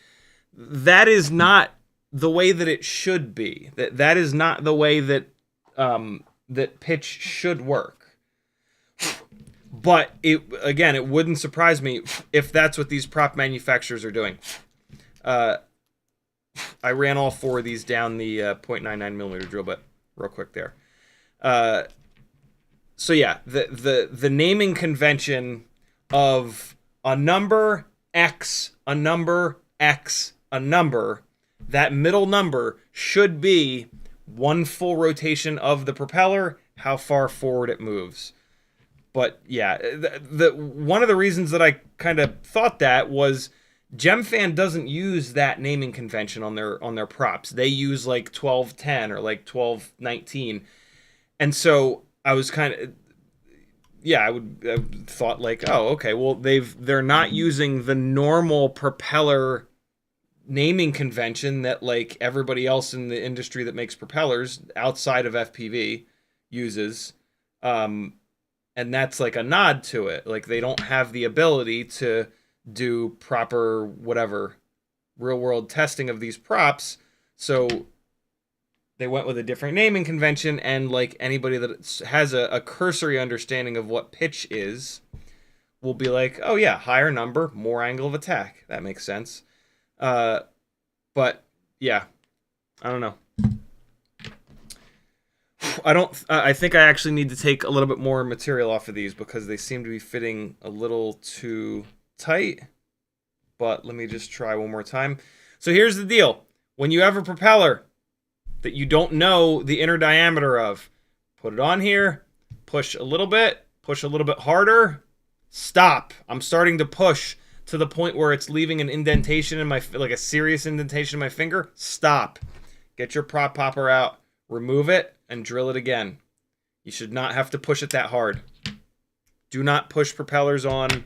That is not the way that it should be. That is not the way that that pitch should work. But it wouldn't surprise me if that's what these prop manufacturers are doing. I ran all 4 of these down the 0.99 millimeter drill bit real quick there. So yeah, the naming convention of a number X, a number X, a number, that middle number should be 1 full rotation of the propeller, how far forward it moves. But yeah, one of the reasons that I kind of thought that was GemFan doesn't use that naming convention on their props. They use like 1210 or like 1219. And so I was kind of, yeah, I thought like, oh, okay, well they're not using the normal propeller naming convention that like everybody else in the industry that makes propellers outside of FPV uses, and that's like a nod to it. Like they don't have the ability to do proper whatever real world testing of these props, so they went with a different naming convention, and like anybody that has a cursory understanding of what pitch is will be like, oh yeah, higher number, more angle of attack. That makes sense. But yeah, I don't know. I think I actually need to take a little bit more material off of these because they seem to be fitting a little too tight. But let me just try one more time. So here's the deal. When you have a propeller that you don't know the inner diameter of, put it on here, push a little bit harder, stop. I'm starting to push to the point where it's leaving an indentation in my, like a serious indentation in my finger. Stop. Get your prop popper out, remove it, and drill it again. You should not have to push it that hard. Do not push propellers on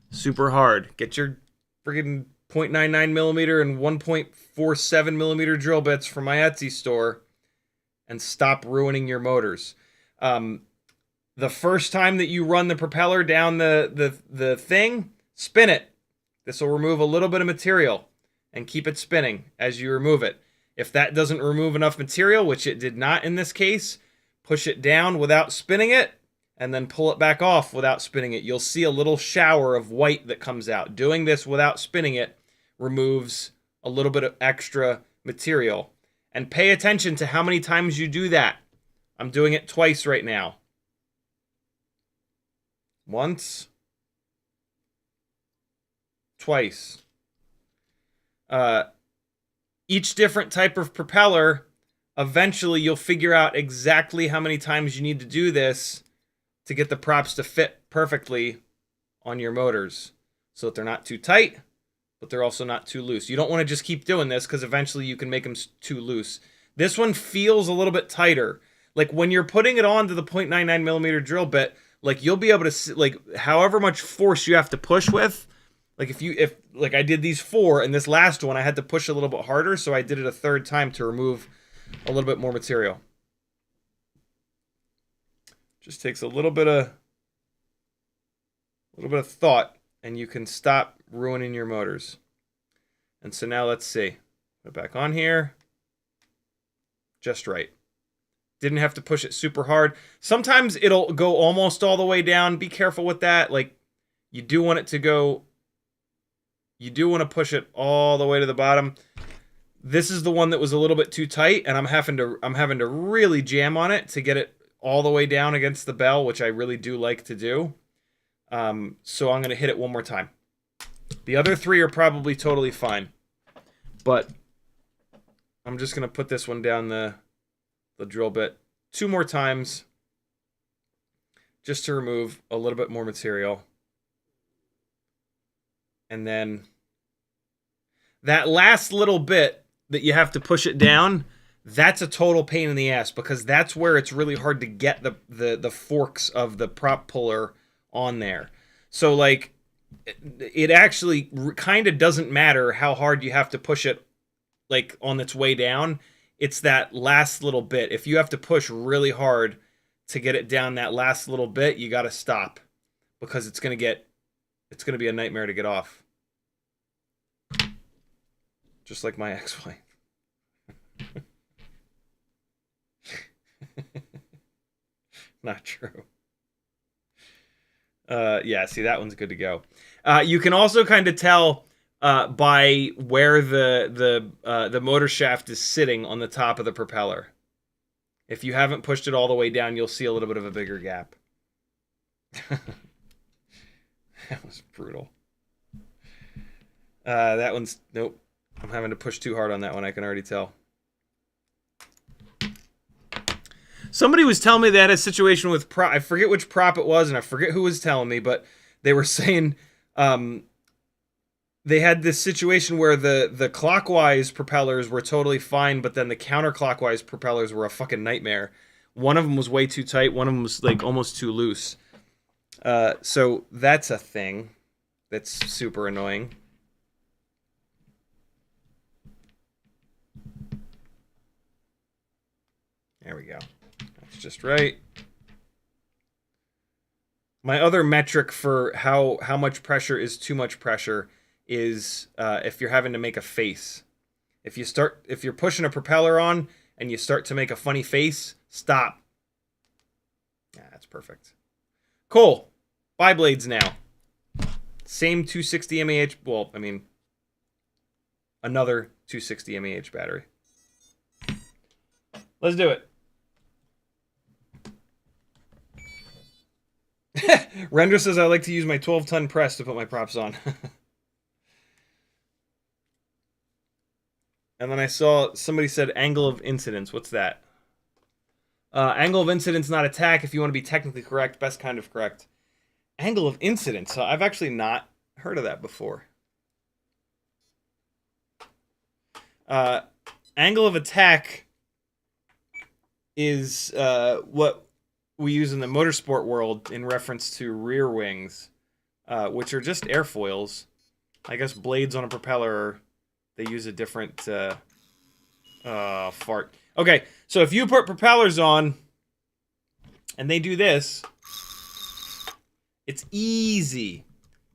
super hard. Get your friggin' 0.99 millimeter and 1.47 millimeter drill bits from my Etsy store and stop ruining your motors. The first time that you run the propeller down the thing, spin it. This will remove a little bit of material and keep it spinning as you remove it. If that doesn't remove enough material, which it did not in this case, push it down without spinning it and then pull it back off without spinning it. You'll see a little shower of white that comes out. Doing this without spinning it removes a little bit of extra material. And pay attention to how many times you do that. I'm doing it twice right now. Once. Twice. Each different type of propeller, eventually you'll figure out exactly how many times you need to do this to get the props to fit perfectly on your motors so that they're not too tight, but they're also not too loose. You don't want to just keep doing this because eventually you can make them too loose. This one feels a little bit tighter. Like when you're putting it onto the 0.99 millimeter drill bit, like you'll be able to, like however much force you have to push with, like if like I did these 4 and this last one I had to push a little bit harder, so I did it a third time to remove a little bit more material. Just takes a little bit of thought and you can stop ruining your motors. And so now let's see. Put it back on here. Just right. Didn't have to push it super hard. Sometimes it'll go almost all the way down. Be careful with that. Like you do want it to go, you do want to push it all the way to the bottom. This is the one that was a little bit too tight, and I'm having to really jam on it to get it all the way down against the bell, which I really do like to do. So I'm going to hit it one more time. The other 3 are probably totally fine, but I'm just going to put this one down the drill bit 2 more times just to remove a little bit more material. And then that last little bit that you have to push it down, that's a total pain in the ass because that's where it's really hard to get the forks of the prop puller on there. So like it actually kind of doesn't matter how hard you have to push it like on its way down. It's that last little bit. If you have to push really hard to get it down that last little bit, you got to stop because it's going to be a nightmare to get off. Just like my ex-wife. Not true. Yeah, see, that one's good to go. You can also kind of tell by where the motor shaft is sitting on the top of the propeller. If you haven't pushed it all the way down, you'll see a little bit of a bigger gap. That was brutal. That one's, nope. I'm having to push too hard on that one, I can already tell. Somebody was telling me they had a situation with prop. I forget which prop it was, and I forget who was telling me, but they were saying they had this situation where the clockwise propellers were totally fine, but then the counterclockwise propellers were a fucking nightmare. One of them was way too tight, one of them was like almost too loose. So that's a thing that's super annoying. There we go. That's just right. My other metric for how much pressure is too much pressure is if you're having to make a face. If you're pushing a propeller on and you start to make a funny face, stop. Yeah, that's perfect. Cool. Buy blades now. Same 260 mAh. Well, I mean, another 260 mAh battery. Let's do it. Render says I like to use my 12-ton press to put my props on. And then I saw somebody said angle of incidence. What's that? Angle of incidence, not attack. If you want to be technically correct, best kind of correct. Angle of incidence. So I've actually not heard of that before. Angle of attack is what we use in the motorsport world in reference to rear wings, which are just airfoils. I guess blades on a propeller, they use a different fart. Okay, so if you put propellers on and they do this, it's easy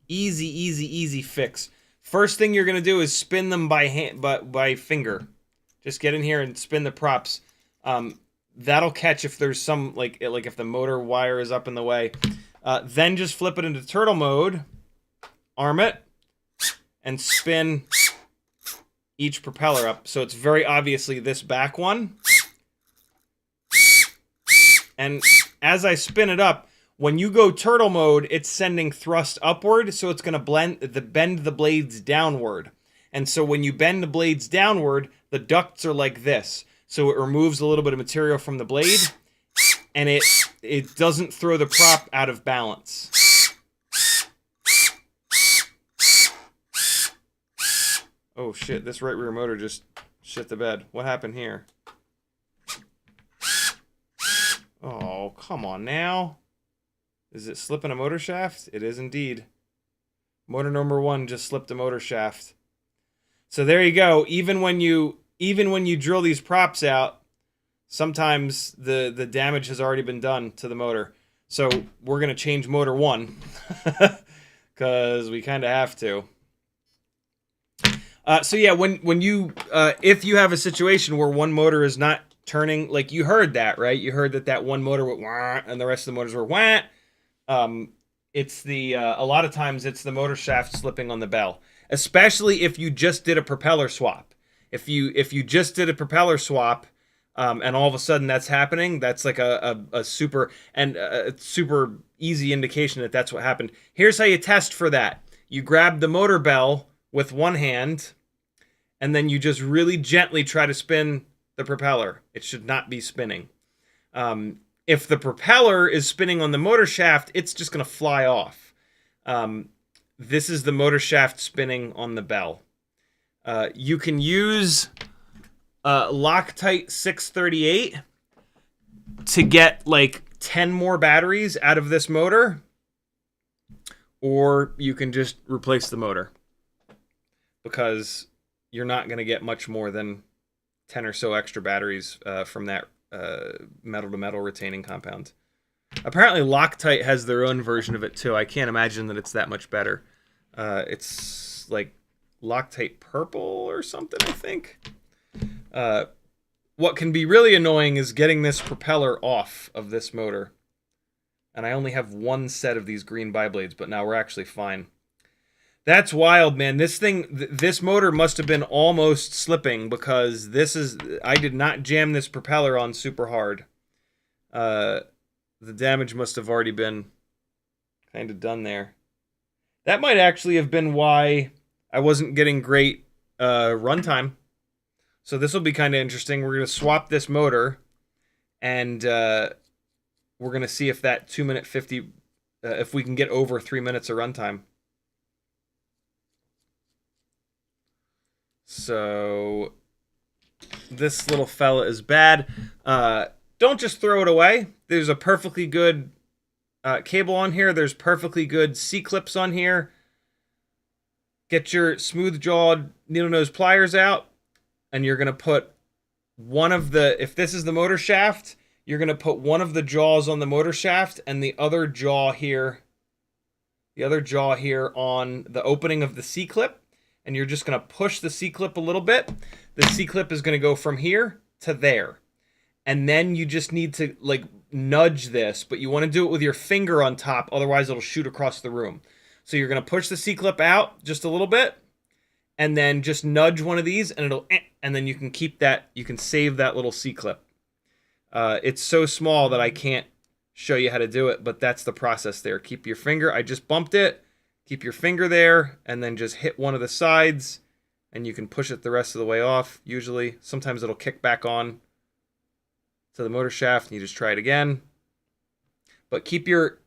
fix. First thing you're gonna do is spin them by hand, by finger. Just get in here and spin the props. That'll catch if there's some, like if the motor wire is up in the way. Then just flip it into turtle mode, arm it, and spin each propeller up. So it's very obviously this back one. And as I spin it up, when you go turtle mode, it's sending thrust upward, so it's going to bend the blades downward. And so when you bend the blades downward, the ducts are like this. So it removes a little bit of material from the blade, and it doesn't throw the prop out of balance. Oh shit, this right rear motor just shit the bed. What happened here? Oh, come on now. Is it slipping a motor shaft? It is indeed. Motor number 1 just slipped a motor shaft. So there you go. Even when you drill these props out, sometimes the damage has already been done to the motor. So we're gonna change motor 1 because we kind of have to. So yeah, when you if you have a situation where one motor is not turning, like you heard that, right? You heard that one motor went wah, and the rest of the motors were wah. It's the a lot of times it's the motor shaft slipping on the bell, especially if you just did a propeller swap. If you just did a propeller swap, and all of a sudden that's happening, that's like a super easy indication that that's what happened. Here's how you test for that. You grab the motor bell with one hand, and then you just really gently try to spin the propeller. It should not be spinning. If the propeller is spinning on the motor shaft, it's just going to fly off. This is the motor shaft spinning on the bell. You can use Loctite 638 to get like 10 more batteries out of this motor, or you can just replace the motor, because you're not going to get much more than 10 or so extra batteries from that metal-to-metal retaining compound. Apparently Loctite has their own version of it too. I can't imagine that it's that much better. It's like Loctite Purple or something, I think. What can be really annoying is getting this propeller off of this motor. And I only have one set of these green bi-blades, but now we're actually fine. That's wild, man. This thing, this motor must have been almost slipping, because I did not jam this propeller on super hard. The damage must have already been kind of done there. That might actually have been why I wasn't getting great runtime. So this will be kind of interesting. We're going to swap this motor, and we're going to see if that 2-minute 50, if we can get over 3 minutes of runtime. So this little fella is bad. Don't just throw it away. There's a perfectly good cable on here. There's perfectly good C-clips on here. Get your smooth-jawed needle nose pliers out, and you're going to put one of the, if this is the motor shaft, you're going to put one of the jaws on the motor shaft and the other jaw here on the opening of the C-clip. And you're just going to push the C-clip a little bit. The C-clip is going to go from here to there. And then you just need to like nudge this, but you want to do it with your finger on top, otherwise it'll shoot across the room. So you're going to push the C-clip out just a little bit, and then just nudge one of these, and it'll, and then you can keep that, you can save that little C-clip. It's so small that I can't show you how to do it, but that's the process there. Keep your finger, I just bumped it. Keep your finger there, and then just hit one of the sides, and you can push it the rest of the way off, usually. Sometimes it'll kick back on to the motor shaft, and you just try it again. But keep your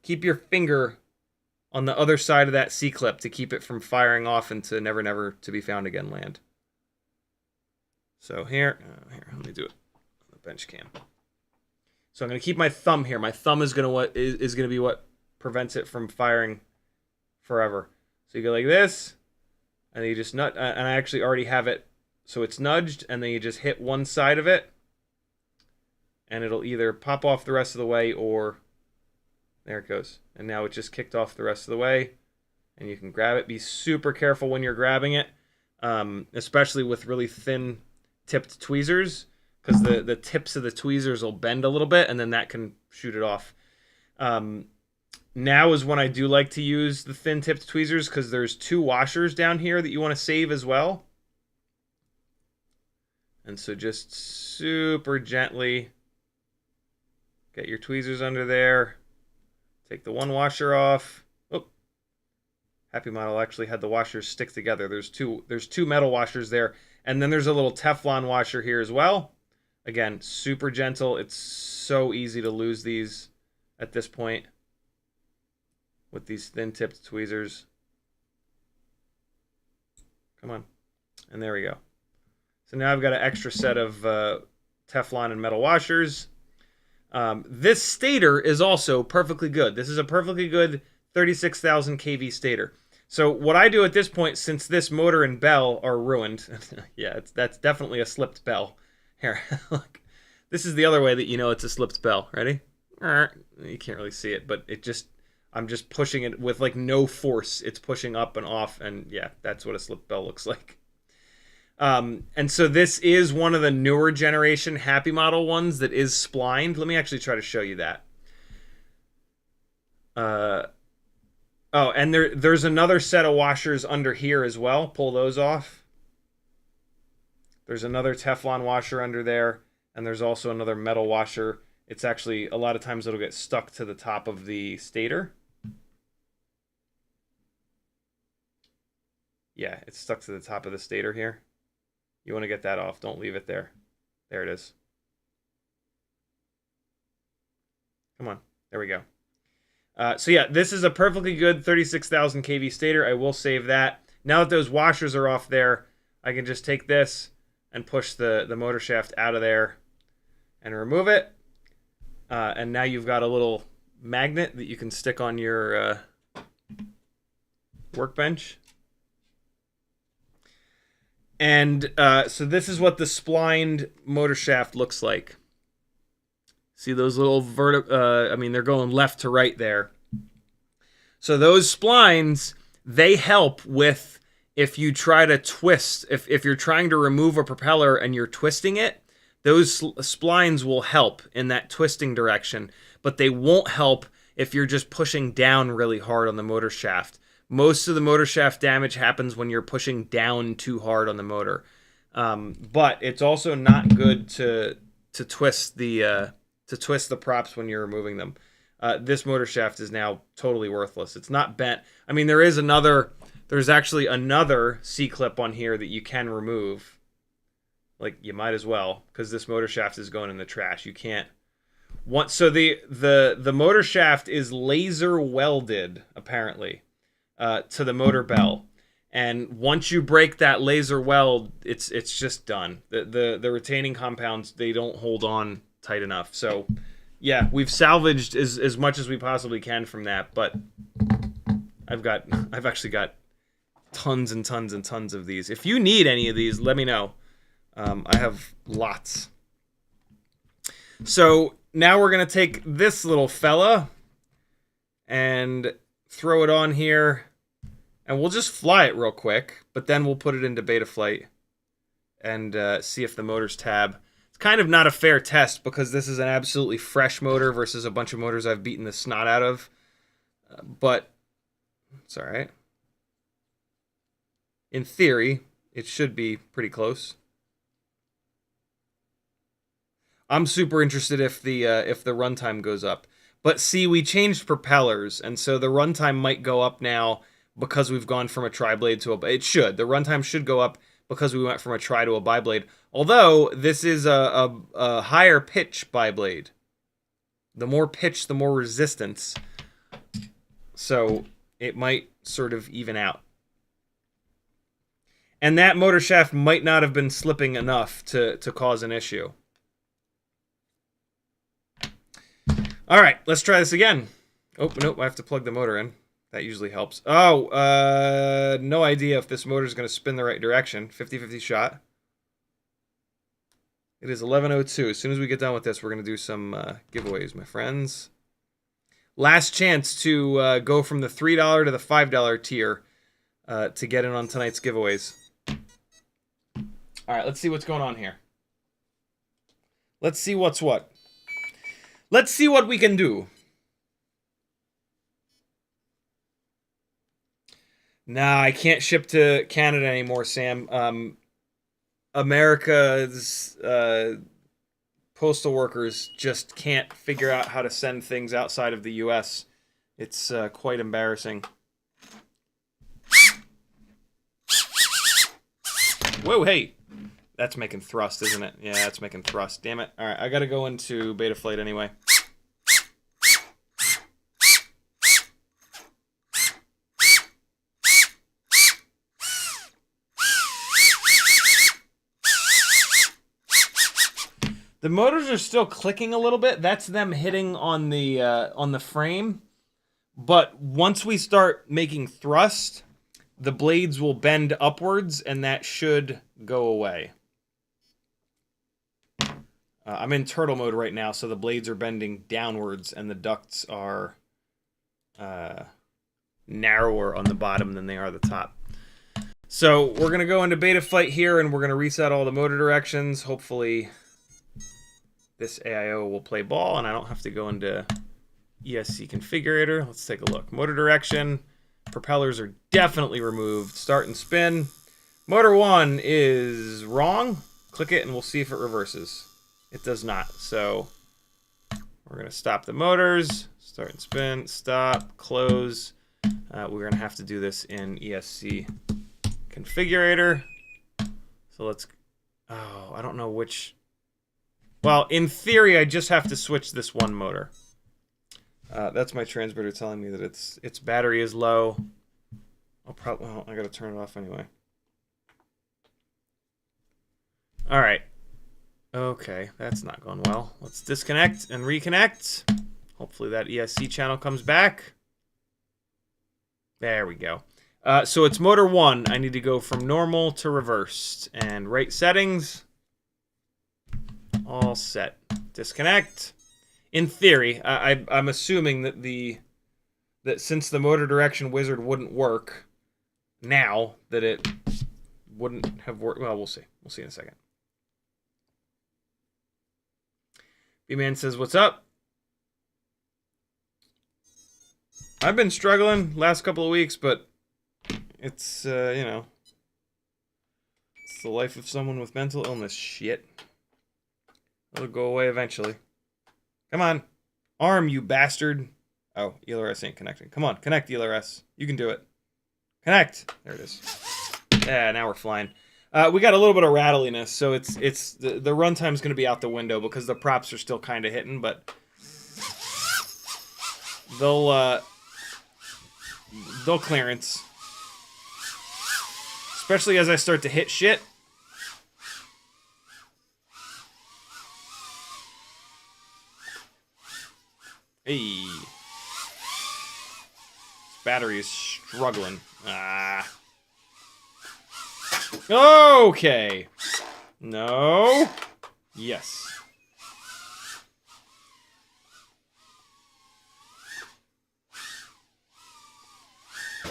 finger on the other side of that C-clip to keep it from firing off into never, never to be found again land. So here, let me do it on the bench cam. So I'm going to keep my thumb here. My thumb is going to be what prevents it from firing forever. So you go like this, and then you just nut, and I actually already have it, so it's nudged, and then you just hit one side of it, and it'll either pop off the rest of the way, or there it goes. And now it just kicked off the rest of the way, and you can grab it. Be super careful when you're grabbing it, especially with really thin tipped tweezers, because the tips of the tweezers will bend a little bit, and then that can shoot it off. Now is when I do like to use the thin tipped tweezers, because there's 2 washers down here that you want to save as well. And so just super gently Get your tweezers under there. Take the one washer off. Oh, HappyModel actually had the washers stick together. There's two metal washers there, and then there's a little Teflon washer here as well. Again, super gentle. It's so easy to lose these at this point with these thin-tipped tweezers. Come on. And there we go. So now I've got an extra set of Teflon and metal washers. This stator is also perfectly good. This is a perfectly good 36,000 kV stator. So what I do at this point, since this motor and bell are ruined, yeah, that's definitely a slipped bell. Here, look. This is the other way that you know it's a slipped bell. Ready? You can't really see it, but I'm just pushing it with like no force. It's pushing up and off, and yeah, that's what a slipped bell looks like. And so this is one of the newer generation HappyModel ones that is splined. Let me actually try to show you that. Oh, and there's another set of washers under here as well. Pull those off. There's another Teflon washer under there, and there's also another metal washer. It's actually, a lot of times it'll get stuck to the top of the stator. Yeah, it's stuck to the top of the stator here. You want to get that off. Don't leave it there. There it is. Come on. There we go. So yeah, this is a perfectly good 36,000 kV stator. I will save that. Now that those washers are off there, I can just take this and push the motor shaft out of there and remove it. And now you've got a little magnet that you can stick on your workbench. And so this is what the splined motor shaft looks like. See those little I mean, they're going left to right there. So those splines, they help with, if you try to twist, if you're trying to remove a propeller and you're twisting it, those splines will help in that twisting direction, but they won't help if you're just pushing down really hard on the motor shaft. Most of the motor shaft damage happens when you're pushing down too hard on the motor. But it's also not good to twist the props when you're removing them. This motor shaft is now totally worthless. It's not bent. I mean, there's actually another C-clip on here that you can remove. Like, you might as well, because this motor shaft is going in the trash. You can't. So the motor shaft is laser welded, apparently, to the motor bell. And once you break that laser weld, it's just done. The retaining compounds, they don't hold on tight enough. So yeah, we've salvaged as much as we possibly can from that, but I've actually got tons and tons and tons of these. If you need any of these, let me know. I have lots. So now we're gonna take this little fella and throw it on here, and we'll just fly it real quick, but then we'll put it into Betaflight and see if the motors tab. Kind of not a fair test because this is an absolutely fresh motor versus a bunch of motors I've beaten the snot out of. But it's all right. In theory, it should be pretty close. I'm super interested if the runtime goes up. But see, we changed propellers, and so the runtime might go up now because we've gone from a tri-blade to a... It should. The runtime should go up because we went from a tri to a bi-blade. Although, this is a higher pitch bi-blade. The more pitch, the more resistance. So, it might sort of even out. And that motor shaft might not have been slipping enough to cause an issue. Alright, let's try this again. Oh, nope, I have to plug the motor in. That usually helps. Oh, no idea if this motor is going to spin the right direction. 50-50 shot. It is 11:02. As soon as we get done with this, we're going to do some giveaways, my friends. Last chance to go from the $3 to the $5 tier to get in on tonight's giveaways. All right, let's see what's going on here. Let's see what's what. Let's see what we can do. Nah, I can't ship to Canada anymore, Sam. America's postal workers just can't figure out how to send things outside of the U.S. It's quite embarrassing. Whoa, hey! That's making thrust, isn't it? Yeah, that's making thrust. Damn it. Alright, I gotta go into Betaflight anyway. The motors are still clicking a little bit. That's them hitting on the frame. But once we start making thrust, the blades will bend upwards, and that should go away. I'm in turtle mode right now, so the blades are bending downwards, and the ducts are narrower on the bottom than they are the top. So we're going to go into Betaflight here, and we're going to reset all the motor directions. Hopefully this AIO will play ball, and I don't have to go into ESC configurator. Let's take a look. Motor direction. Propellers are definitely removed. Start and spin. Motor 1 is wrong. Click it, and we'll see if it reverses. It does not. So we're going to stop the motors. Start and spin. Stop. Close. We're going to have to do this in ESC configurator. So let's... Oh, I don't know which... Well, in theory, I just have to switch this one motor. That's my transmitter telling me that its battery is low. Well, I gotta turn it off anyway. All right. Okay, that's not going well. Let's disconnect and reconnect. Hopefully that ESC channel comes back. There we go. So it's motor 1. I need to go from normal to reversed. And rate settings. All set. Disconnect. In theory, I'm assuming that since the motor direction wizard wouldn't work now, that it wouldn't have worked. Well, we'll see. We'll see in a second. B-Man says, "What's up?" I've been struggling last couple of weeks, but it's you know, it's the life of someone with mental illness. Shit. It'll go away eventually. Come on. Arm, you bastard. Oh, ELRS ain't connecting. Come on, connect, ELRS. You can do it. Connect. There it is. Yeah, now we're flying. We got a little bit of rattliness, so it's the runtime's going to be out the window because the props are still kind of hitting, but they'll clearance. Especially as I start to hit shit. Hey. This battery is struggling. Ah. Okay. No. Yes.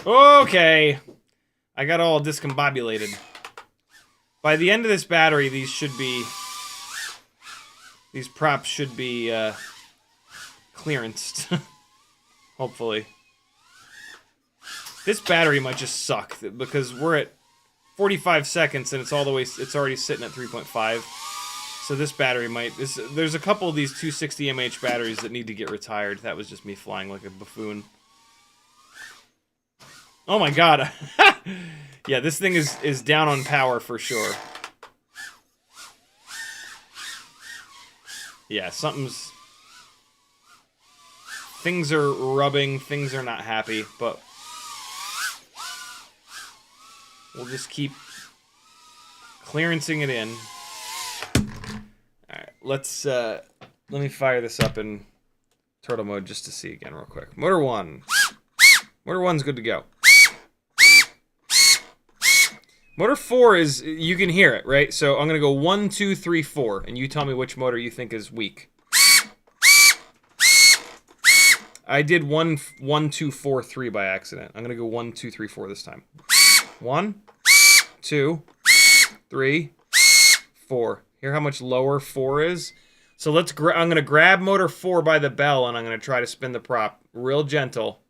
Okay. I got all discombobulated. By the end of this battery, these props should be clearanced. Hopefully. This battery might just suck because we're at 45 seconds and it's already sitting at 3.5. So this battery might there's a couple of these 260 mAh batteries that need to get retired. That was just me flying like a buffoon. Oh my god. Yeah, this thing is down on power for sure. Yeah, things are rubbing, things are not happy, but we'll just keep clearancing it in. Alright, let me fire this up in turtle mode just to see again real quick. Motor 1. Motor 1's good to go. Motor 4 is, you can hear it, right? So I'm going to go 1, 2, 3, 4, and you tell me which motor you think is weak. I did 1, 2, 4, 3 by accident. I'm going to go 1, 2, 3, 4 this time. 1, 2, 3, 4. Hear how much lower 4 is? So I'm going to grab motor 4 by the bell, and I'm going to try to spin the prop real gentle.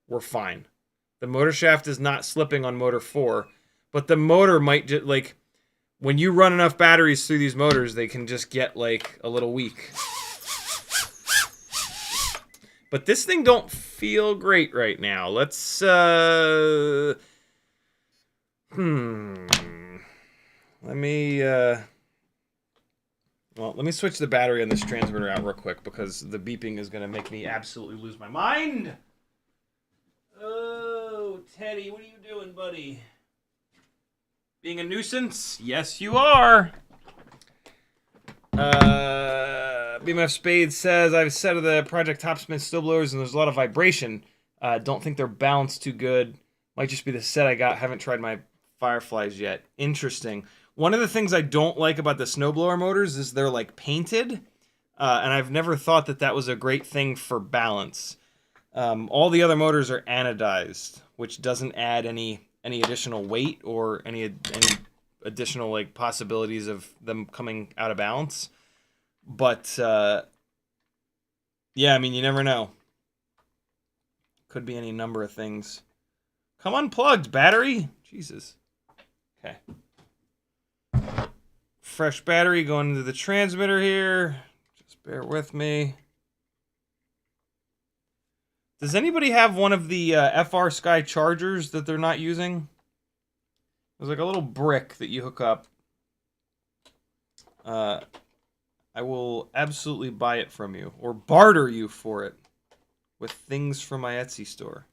We're fine. The motor shaft is not slipping on motor 4, but the motor might just, like, when you run enough batteries through these motors, they can just get like a little weak. But this thing don't feel great right now. Let's let me let me switch the battery on this transmitter out real quick because the beeping is going to make me absolutely lose my mind. Oh, Teddy, what are you doing, buddy? Being a nuisance? Yes, you are. BMF Spade says, I've set of the Project Topspin snowblowers and there's a lot of vibration. Don't think they're balanced too good. Might just be the set I got. Haven't tried my Fireflies yet. Interesting. One of the things I don't like about the snowblower motors is they're like painted. And I've never thought that that was a great thing for balance. All the other motors are anodized, which doesn't add any additional weight or any additional like possibilities of them coming out of balance. But yeah, I mean, you never know. Could be any number of things. Come unplugged, battery. Jesus. Okay. Fresh battery going into the transmitter here. Just bear with me. Does anybody have one of the FR Sky chargers that they're not using? There's like a little brick that you hook up. I will absolutely buy it from you or barter you for it with things from my Etsy store.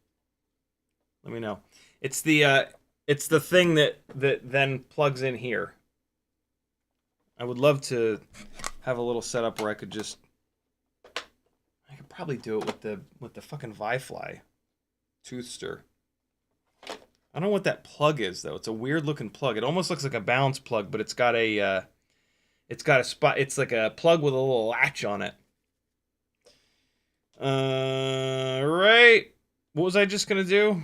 Let me know. It's the thing that then plugs in here. I would love to have a little setup where I could probably do it with the fucking Firefly tooth stir. I don't know what that plug is though. It's a weird looking plug. It almost looks like a balance plug, but it's got a spot. It's like a plug with a little latch on it. Right. What was I just gonna do?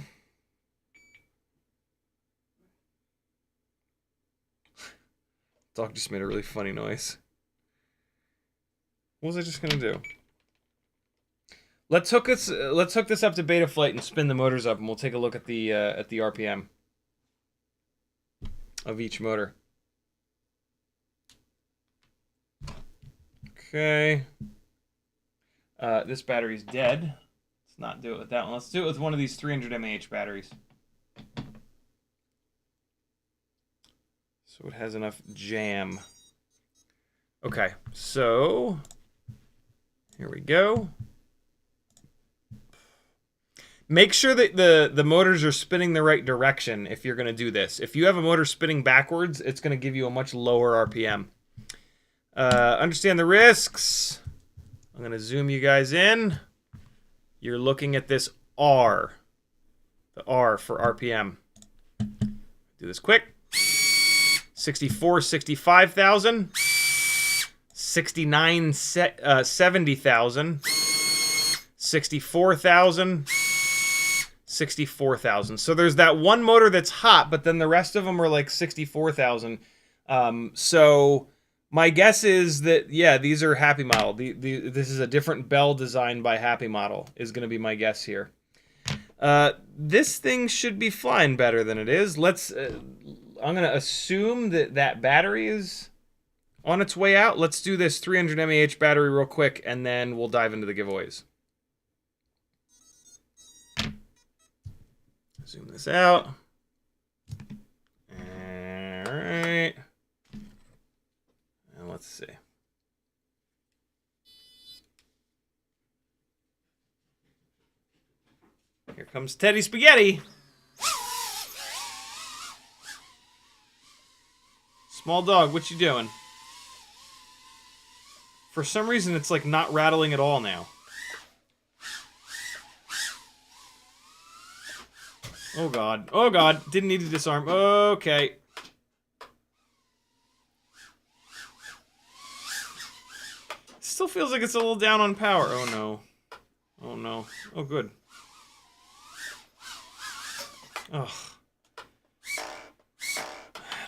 Dog just made a really funny noise. What was I just gonna do? Let's hook this up to Betaflight and spin the motors up, and we'll take a look at the RPM of each motor. Okay. This battery's dead. Let's not do it with that one. Let's do it with one of these 300 mAh batteries. So it has enough jam. Okay, so here we go. Make sure that the motors are spinning the right direction if you're going to do this. If you have a motor spinning backwards, it's going to give you a much lower RPM. Understand the risks. I'm going to zoom you guys in. You're looking at this R. The R for RPM. Do this quick. 64, 65,000. 69, 70,000. 64,000. 64,000. So there's that one motor that's hot, but then the rest of them are like 64,000. So my guess is that, yeah, these are HappyModel. This is a different bell designed by HappyModel is going to be my guess here. This thing should be flying better than it is. I'm going to assume that battery is on its way out. Let's do this 300 mAh battery real quick, and then we'll dive into the giveaways. Zoom this out. All right. And let's see. Here comes Teddy Spaghetti. Small dog, what you doing? For some reason, it's like not rattling at all now. Oh god. Oh god. Didn't need to disarm. Okay. Still feels like it's a little down on power. Oh no. Oh no. Oh good. Ugh.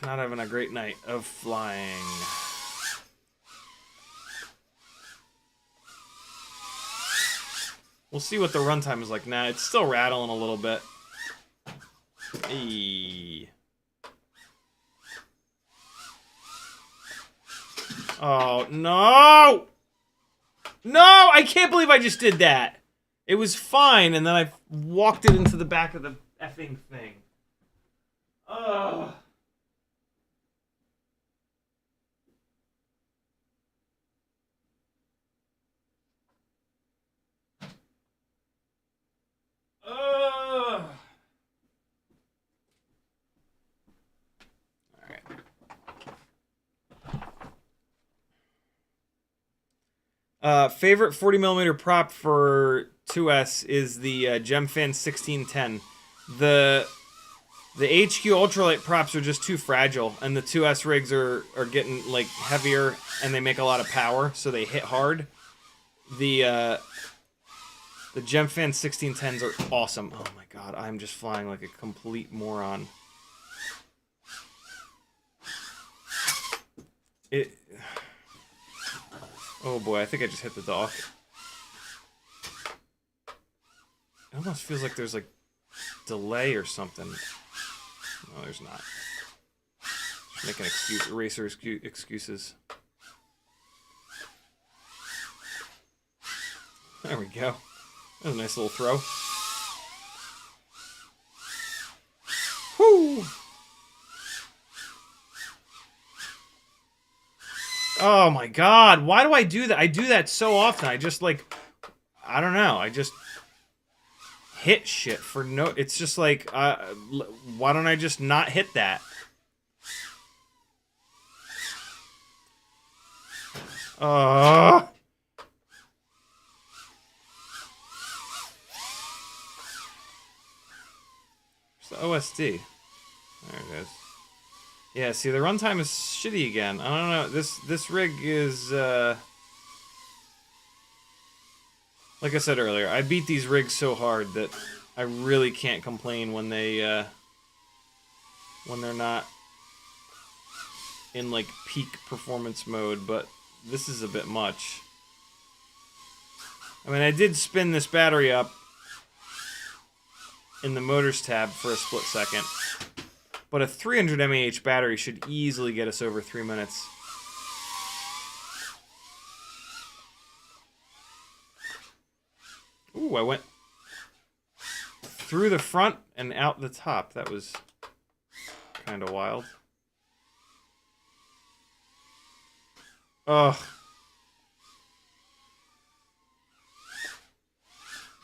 Not having a great night of flying. We'll see what the runtime is like. Nah, it's still rattling a little bit. Hey. Oh, no! No! I can't believe I just did that. It was fine, and then I walked it into the back of the effing thing. Ugh. Ugh. Favorite 40mm prop for 2S is the Gemfan 1610. The HQ ultralight props are just too fragile, and the 2S rigs are getting like heavier, and they make a lot of power, so they hit hard. The Gemfan 1610s are awesome. Oh my god, I'm just flying like a complete moron. Oh boy, I think I just hit the dock. It almost feels like there's like delay or something. No, there's not. Just making excuses. There we go. That was a nice little throw. Whoo! Oh my god, why do I do that? I do that so often. I just like, I don't know. I just hit shit for no... It's just like, why don't I just not hit that? Where's the OSD? There it is. Yeah, see, the runtime is shitty again. I don't know. This rig is, like I said earlier, I beat these rigs so hard that I really can't complain when they're not in, like, peak performance mode, but this is a bit much. I mean, I did spin this battery up in the motors tab for a split second. But a 300 mAh battery should easily get us over 3 minutes. Ooh, I went through the front and out the top. That was kind of wild. Ugh.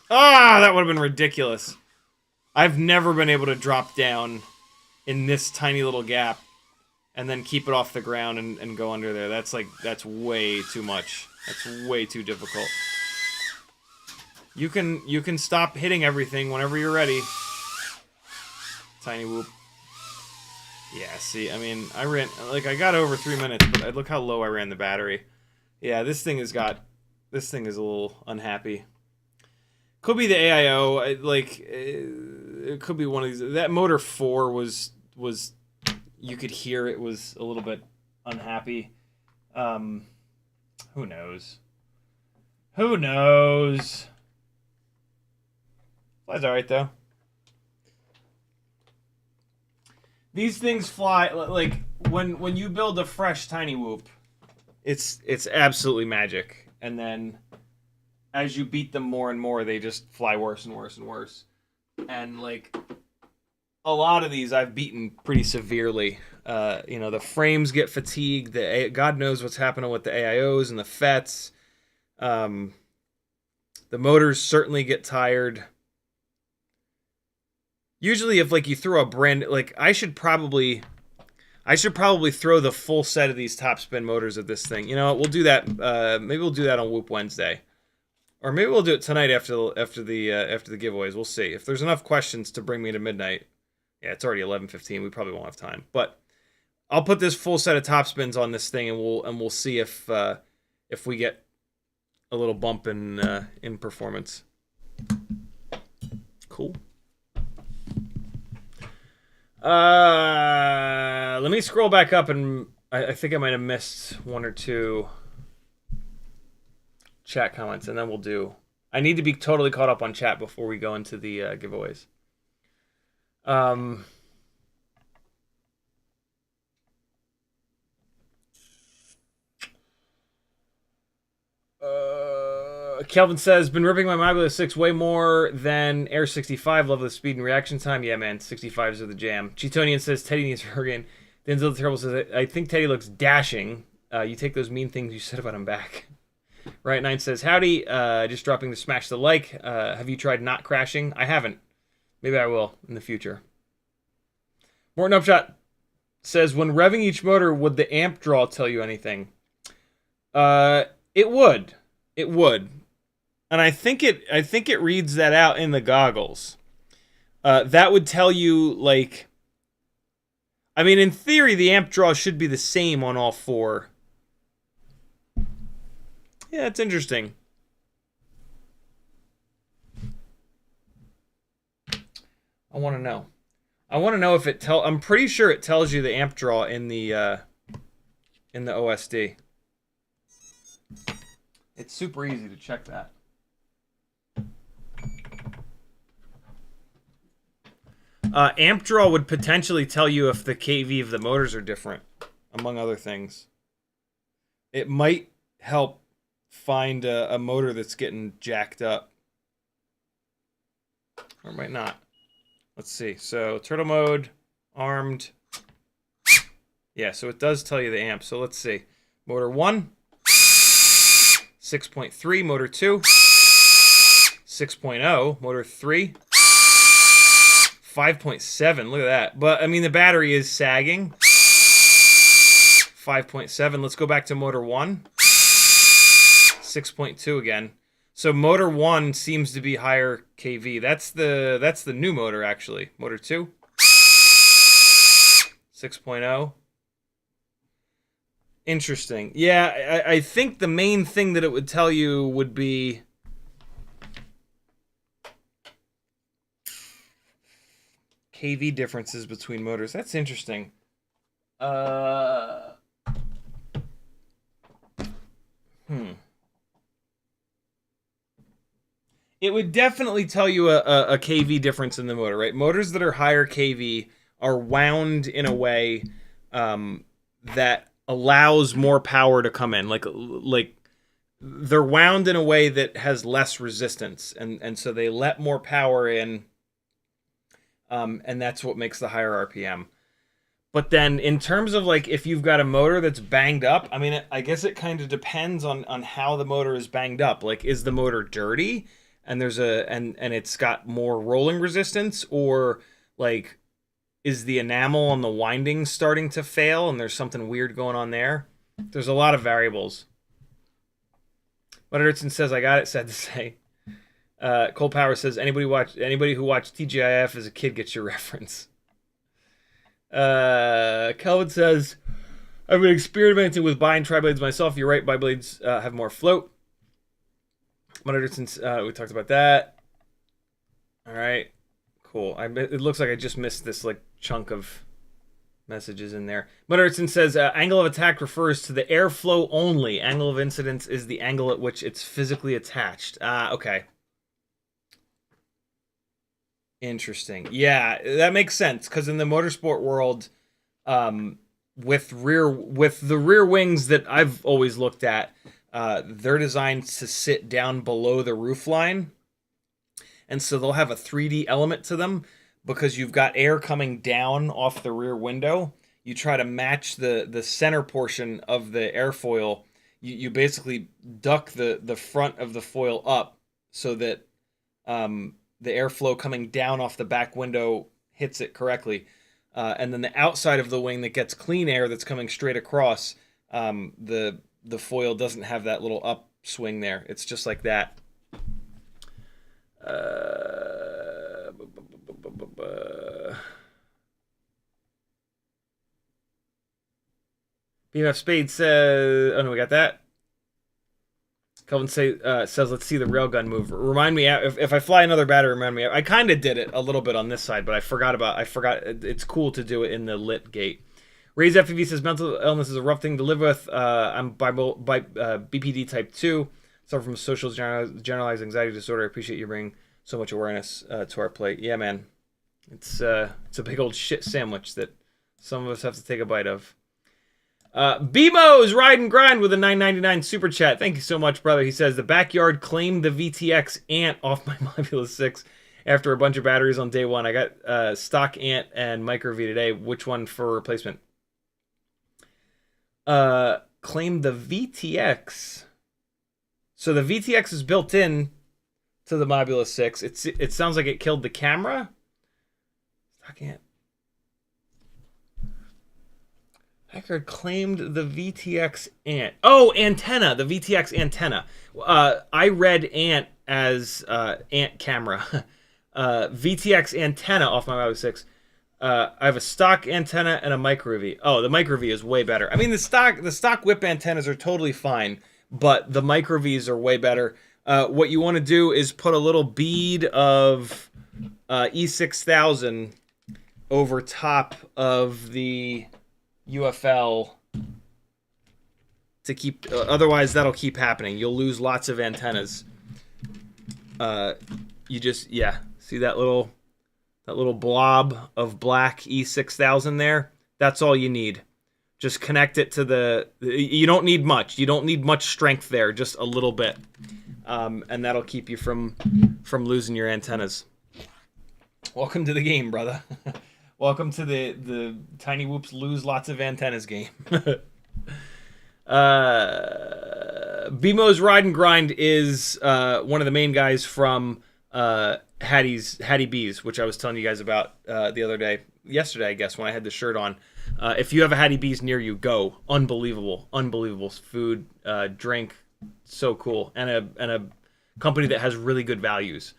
Ah, that would have been ridiculous. I've never been able to drop down in this tiny little gap and then keep it off the ground and go under there. That's way too much. That's way too difficult. You can stop hitting everything whenever you're ready. Tinywhoop. Yeah, see, I mean, I got over 3 minutes, but look how low I ran the battery. Yeah, this thing is a little unhappy. Could be the AIO, it could be one of these. That motor 4 was you could hear it was a little bit unhappy. Who knows? Who knows? Flies alright though. These things fly like when you build a fresh Tinywhoop, it's absolutely magic. And then as you beat them more and more, they just fly worse and worse and worse. And like a lot of these I've beaten pretty severely. You know, the frames get fatigued. God knows what's happening with the AIOs and the FETs. The motors certainly get tired. Usually if like you throw a brand, like I should probably throw the full set of these topspin motors at this thing. You know, we'll do that. Maybe we'll do that on Whoop Wednesday. Or maybe we'll do it tonight after the giveaways. We'll see. If there's enough questions to bring me to midnight. Yeah, it's already 11:15. We probably won't have time. But I'll put this full set of topspins on this thing, and we'll see if we get a little bump in performance. Cool. Let me scroll back up, and I think I might have missed one or two chat comments, and then we'll do... I need to be totally caught up on chat before we go into the giveaways. Kelvin says, been ripping my Mobula 6 way more than Air 65. Love the speed and reaction time. Yeah, man, 65s are the jam. Cheetonian says, Teddy needs Hurricane. Denzel the Terrible says, I think Teddy looks dashing. You take those mean things you said about him back. Right 9 says, howdy. Just dropping to smash the like. Have you tried not crashing? I haven't. Maybe I will in the future. Morton Upshot says, when revving each motor, would the amp draw tell you anything? It would. It would. And I think it reads that out in the goggles. That would tell you, like, I mean, in theory, the amp draw should be the same on all four. Yeah, it's interesting. I want to know. I want to know if it I'm pretty sure it tells you the amp draw in the OSD. It's super easy to check that. Amp draw would potentially tell you if the KV of the motors are different, among other things. It might help find a motor that's getting jacked up. Or it might not. Let's see. So, turtle mode, armed. Yeah, so it does tell you the amp. So let's see. Motor 1, 6.3. Motor 2, 6.0. Motor 3, 5.7. Look at that. But, I mean, the battery is sagging. 5.7. Let's go back to motor 1. 6.2 again. So motor 1 seems to be higher kV. That's the new motor, actually. Motor 2. 6.0. Interesting. Yeah, I think the main thing that it would tell you would be kV differences between motors. That's interesting. It would definitely tell you a kV difference in the motor, right? Motors that are higher kV are wound in a way that allows more power to come in. Like they're wound in a way that has less resistance, and so they let more power in, and that's what makes the higher RPM. But then in terms of, like, if you've got a motor that's banged up, I mean, I guess it kind of depends on how the motor is banged up. Like, is the motor dirty and there's and it's got more rolling resistance, or like, is the enamel on the windings starting to fail and there's something weird going on there? There's a lot of variables. But Erickson says, I got it, sad to say. Cole Power says, anybody who watched TGIF as a kid gets your reference. Kelvin says, I've been experimenting with buying tri-blades myself. You're right, bi-blades have more float. We talked about that. All right, cool. It looks like I just missed this like chunk of messages in there. Mutterson says, angle of attack refers to the airflow only. Angle of incidence is the angle at which it's physically attached. Okay. Interesting. Yeah, that makes sense, because in the motorsport world, with the rear wings that I've always looked at, they're designed to sit down below the roof line, and so they'll have a 3D element to them because you've got air coming down off the rear window. You try to match the center portion of the airfoil. You basically duck the front of the foil up so that the airflow coming down off the back window hits it correctly. And then the outside of the wing that gets clean air that's coming straight across, the foil doesn't have that little upswing there. It's just like that. BMF Spade says, oh no, we got that. Kelvin says, let's see the railgun move. Remind me, if I fly another battery, remind me. I kind of did it a little bit on this side, but I forgot. It's cool to do it in the lit gate. Raise FPV says, mental illness is a rough thing to live with. I'm by BPD type 2. Suffer from social generalized anxiety disorder. I appreciate you bringing so much awareness to our plate. Yeah, man. It's a big old shit sandwich that some of us have to take a bite of. BMO's Ride and Grind with a $9.99 super chat. Thank you so much, brother. He says, the backyard claimed the VTX Ant off my Mobula 6 after a bunch of batteries on day one. I got stock Ant and Micro V today. Which one for replacement? Claimed the VTX. So the VTX is built in to the Mobula 6. It sounds like it killed the camera. Stock Ant. Hacker claimed the VTX Ant. Oh, antenna. The VTX antenna. I read Ant as Ant camera. VTX antenna off my Mobula 6. I have a stock antenna and a Micro V. Oh, the Micro V is way better. I mean, the stock whip antennas are totally fine, but the Micro Vs are way better. What you want to do is put a little bead of E6000 over top of the UFL to keep, otherwise that'll keep happening. You'll lose lots of antennas. You just, yeah, see that little blob of black E6000 there? That's all you need. Just connect it to the, you don't need much. You don't need much strength there, just a little bit. And that'll keep you from losing your antennas. Welcome to the game, brother. Welcome to the Tinywhoop's lose lots of antennas game. BMO's Ride and Grind is one of the main guys from Hattie B's, which I was telling you guys about the other day, yesterday, I guess, when I had the shirt on. If you have a Hattie B's near you, go. Unbelievable food, drink, so cool, and a company that has really good values.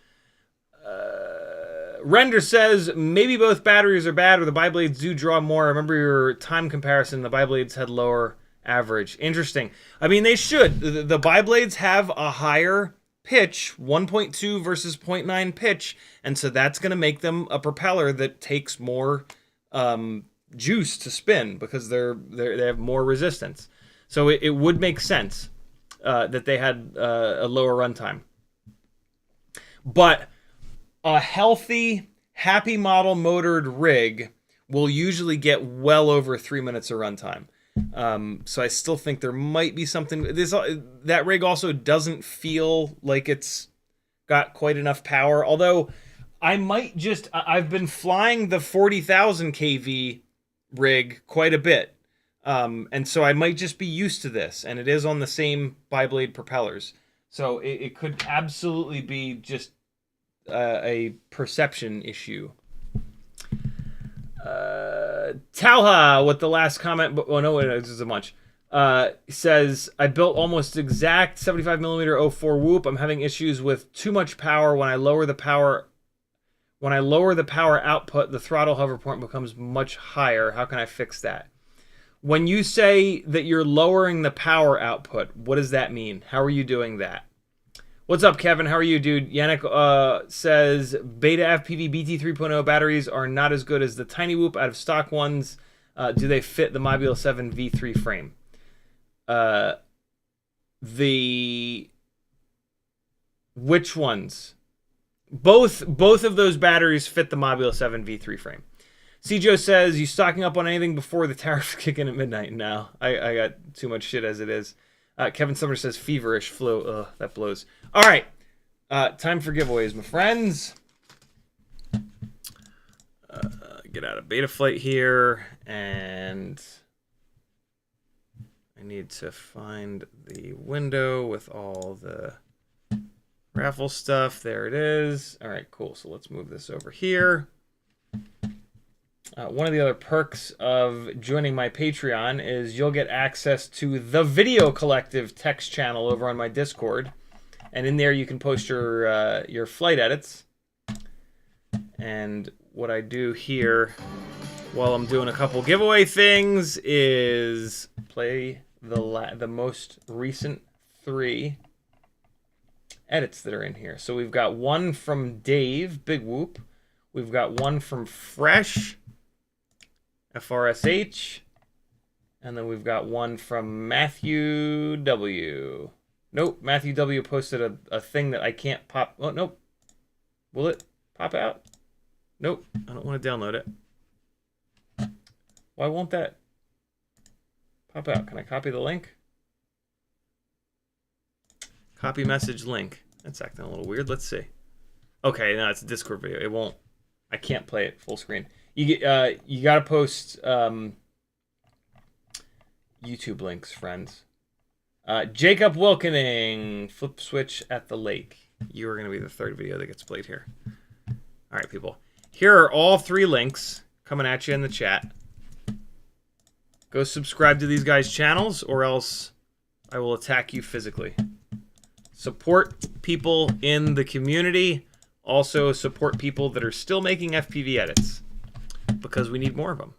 Render says, maybe both batteries are bad or the bi-blades do draw more. I remember your time comparison, the bi-blades had lower average. Interesting. I mean, they should. The bi-blades have a higher pitch, 1.2 versus 0.9 pitch, and so that's going to make them a propeller that takes more juice to spin because they have more resistance. So it would make sense that they had a lower runtime. But a healthy HappyModel motored rig will usually get well over 3 minutes of runtime. So I still think there might be something. That rig also doesn't feel like it's got quite enough power. Although I've been flying the 40,000 kV rig quite a bit. And so I might just be used to this. And it is on the same bi-blade propellers. So it could absolutely be just a perception issue. Talha with the last comment, but no, this is a bunch. Says, I built almost exact 75mm 04 whoop. I'm having issues with too much power. When I lower the power output, the throttle hover point becomes much higher. How can I fix that? When you say that you're lowering the power output, what does that mean? How are you doing that? What's up, Kevin? How are you, dude? Yannick says, BetaFPV BT 3.0 batteries are not as good as the Tinywhoop out of stock ones. Do they fit the Mobula 7 V3 frame? Which ones? Both of those batteries fit the Mobula 7 V3 frame. Cjo says, you stocking up on anything before the tariffs kick in at midnight? No, I got too much shit as it is. Kevin Summer says, feverish flu. Ugh, that blows. All right. Time for giveaways, my friends. Get out of Betaflight here. And I need to find the window with all the raffle stuff. There it is. All right, cool. So let's move this over here. One of the other perks of joining my Patreon is you'll get access to the Video Collective text channel over on my Discord. And in there you can post your flight edits. And what I do here while I'm doing a couple giveaway things is play the most recent 3 edits that are in here. So we've got one from Dave, Big Whoop. We've got one from Fresh, FRSH, and then we've got one from Matthew W. Nope, Matthew W. posted a thing that I can't pop. Oh, nope. Will it pop out? Nope, I don't want to download it. Why won't that Pop out. Can I copy the link? Copy message link. That's acting a little weird. Let's see. Okay, no, it's a Discord video. It won't. I can't play it full screen. You gotta post YouTube links, friends. Jacob Wilkening, flip switch at the lake. You are gonna be the third video that gets played here. All right, people. Here are all 3 links coming at you in the chat. Go subscribe to these guys' channels, or else I will attack you physically. Support people in the community. Also support people that are still making FPV edits, because we need more of them.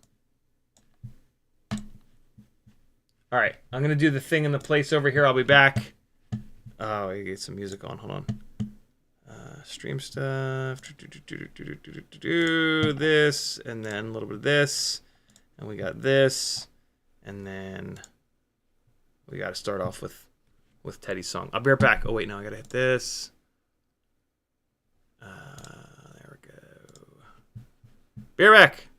All right, I'm going to do the thing in the place over here. I'll be back. Oh, I get some music on. Hold on. Stream stuff. Do this, and then a little bit of this. And we got this. And then we got to start off with Teddy's song. I'll be right back. Oh, wait, no, I got to hit this. There we go. Be right back.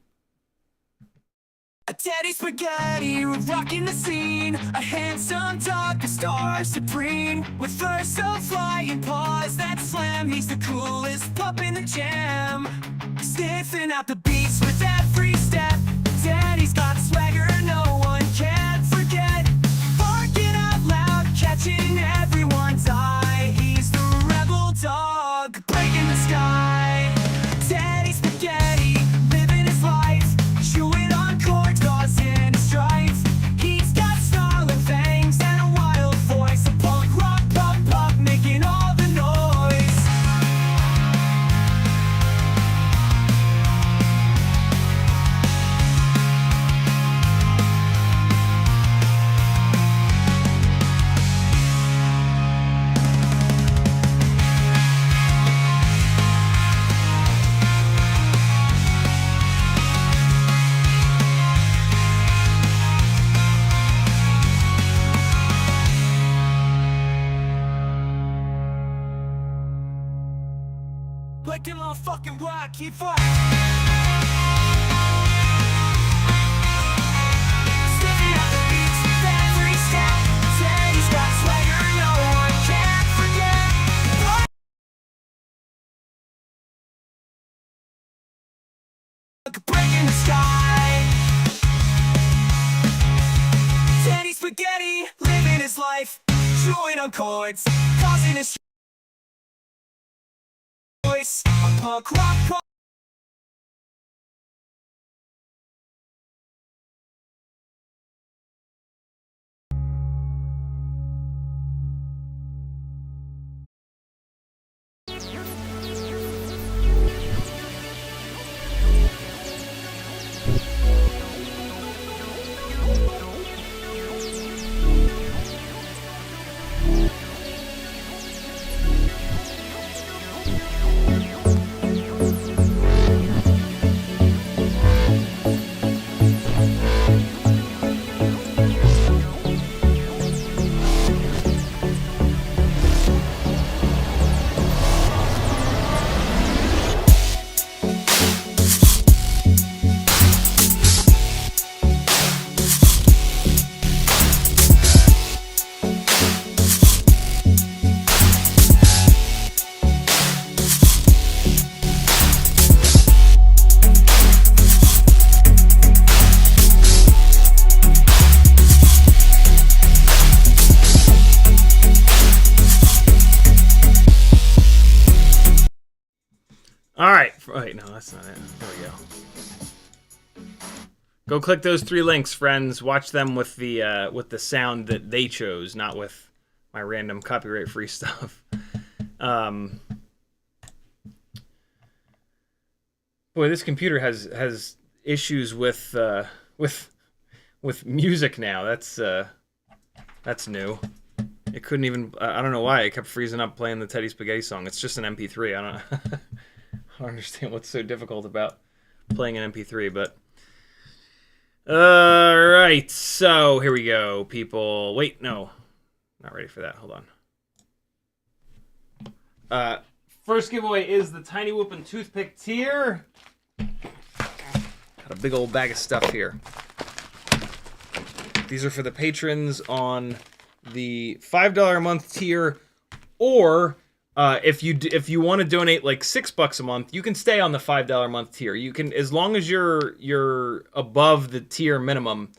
A Teddy Spaghetti, we're rocking the scene. A handsome dog, the stars to bring. With first a flying paws that slam. He's the coolest pup in the jam. Sniffing out the beats with every step. Teddy's got swagger no one can forget. Barking out loud, catching everyone's eye. He's the rebel dog, breaking the sky. Teddy Spaghetti, living his life. Chewing on cords, causing strife. He's got snarling fangs and a wild voice. A punk rock pup, making all the noise. Like them on fucking rock, keep up. Sniffing out the beats with every step. Teddy's got swagger no one can forget. Breaking the sky. Teddy Spaghetti, living his life. Chewing on cords, causing his voice. A punk rock punk. All right. Wait, no, that's not it. There we go. Go click those 3 links, friends. Watch them with the sound that they chose, not with my random copyright-free stuff. Boy, this computer has issues with music now. That's new. It couldn't even. I don't know why it kept freezing up playing the Teddy Spaghetti song. It's just an MP3. I don't understand what's so difficult about playing an MP3, but. Alright, so here we go, people. Wait, no. Not ready for that. Hold on. First giveaway is the Tinywhoop and Toothpick tier. Got a big old bag of stuff here. These are for the patrons on the $5 a month tier, or if you want to donate like $6 a month, you can stay on the $5 a month tier. You can, as long as you're above the tier minimum,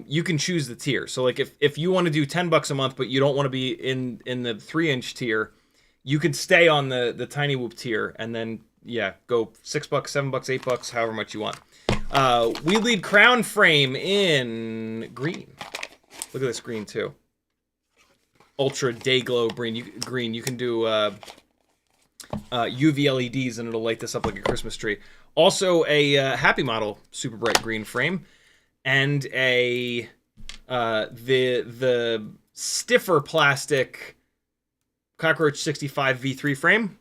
you can choose the tier. So like if you want to do $10 a month, but you don't want to be in the 3-inch tier, you can stay on the Tinywhoop tier, and then yeah, go $6, $7, $8, however much you want. We lead crown frame in green. Look at this green too. Ultra day glow green. You can do UV LEDs and it'll light this up like a Christmas tree. Also a HappyModel super bright green frame, and a the stiffer plastic Cockroach 65 V3 frame.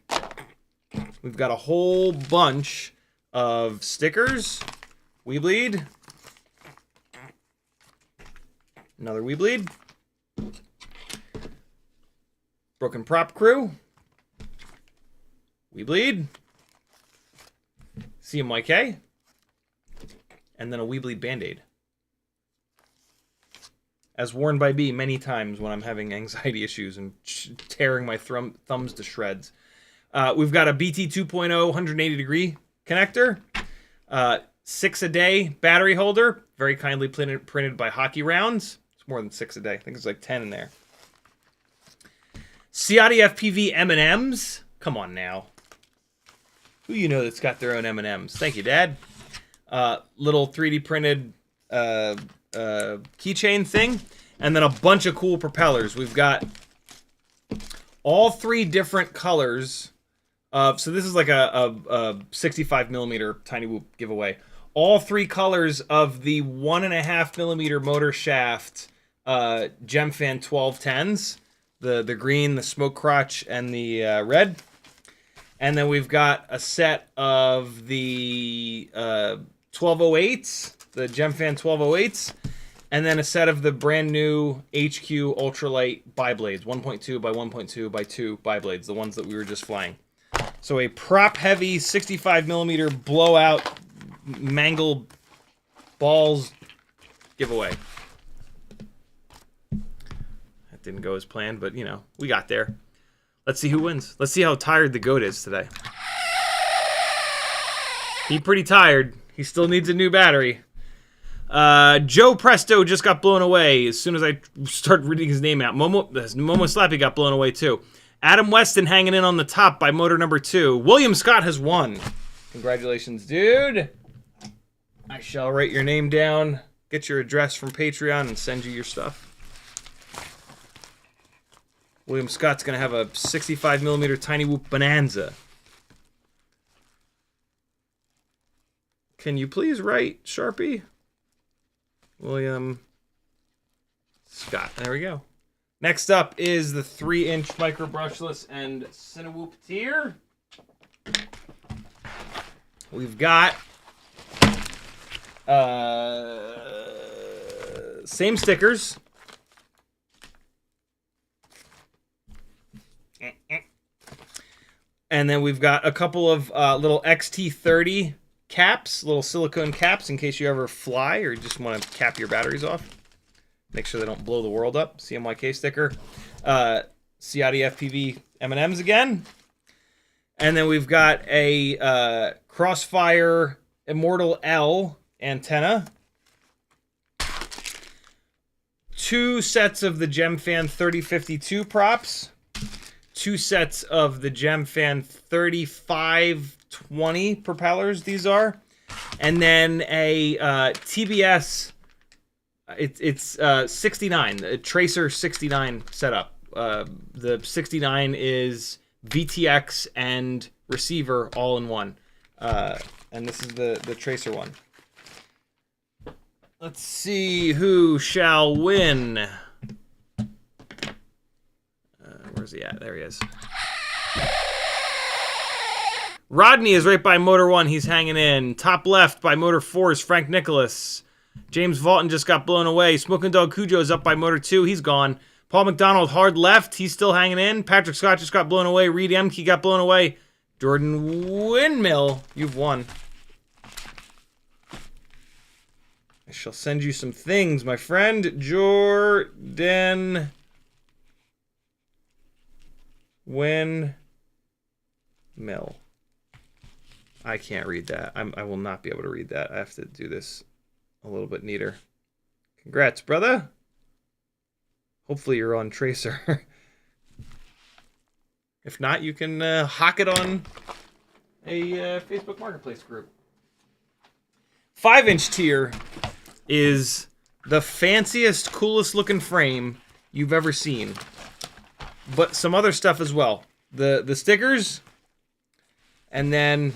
We've got a whole bunch of stickers. We bleed. Another we bleed. Broken prop crew. We bleed. CMYK. And then a we bleed band-aid. As worn by me many times when I'm having anxiety issues and tearing my thumbs to shreds. We've got a BT 2.0 180 degree connector. 6 a day battery holder. Very kindly printed by Hockey Rounds. It's more than 6 a day. I think it's like 10 in there. CiottiFPV M&Ms. Come on now. Who you know that's got their own M&Ms? Thank you, Dad. Little 3D printed keychain thing. And then a bunch of cool propellers. We've got all 3 different colors. So this is like a 65 millimeter Tinywhoop giveaway. All 3 colors of the 1.5 millimeter motor shaft Gemfan 1210s. The green, the smoke crotch, and the red. And then we've got a set of the 1208s, the Gemfan 1208s, and then a set of the brand new HQ ultralight bi-blades, 1.2 by 1.2 by 2 bi-blades, the ones that we were just flying. So a prop heavy 65 millimeter blowout mangle balls giveaway. That didn't go as planned, but you know, we got there. Let's see who wins. Let's see how tired the goat is today. He's pretty tired. He still needs a new battery. Joe Presto just got blown away as soon as I started reading his name out. Momo Slappy got blown away too. Adam Weston hanging in on the top by motor number 2. William Scott has won. Congratulations, dude. I shall write your name down, get your address from Patreon, and send you your stuff. William Scott's going to have a 65 millimeter Tinywhoop Bonanza. Can you please write, Sharpie? William Scott. There we go. Next up is the 3-inch micro brushless and Cinewhoop tier. We've got same stickers. And then we've got a couple of little XT30 caps, little silicone caps in case you ever fly or just want to cap your batteries off. Make sure they don't blow the world up. CMYK sticker. CiottiFPV M&Ms again. And then we've got a Crossfire Immortal L antenna. 2 sets of the Gemfan 3052 props. 2 sets of the Gemfan 3520 propellers, these are. And then a TBS, it's 69, a Tracer 69 setup. The 69 is VTX and receiver all in one. And this is the Tracer one. Let's see who shall win. Where's he at? There he is. Rodney is right by Motor 1. He's hanging in. Top left by Motor 4 is Frank Nicholas. James Vaulton just got blown away. Smoking Dog Cujo is up by Motor 2. He's gone. Paul McDonald, hard left. He's still hanging in. Patrick Scott just got blown away. Reed Emke got blown away. Jordan Windmill, you've won. I shall send you some things, my friend. Jordan Windmill. I can't read that. I will not be able to read that. I have to do this a little bit neater. Congrats, brother. Hopefully you're on Tracer. If not, you can hawk it on a Facebook Marketplace group. 5-inch tier is the fanciest, coolest looking frame you've ever seen. But some other stuff as well. The stickers, and then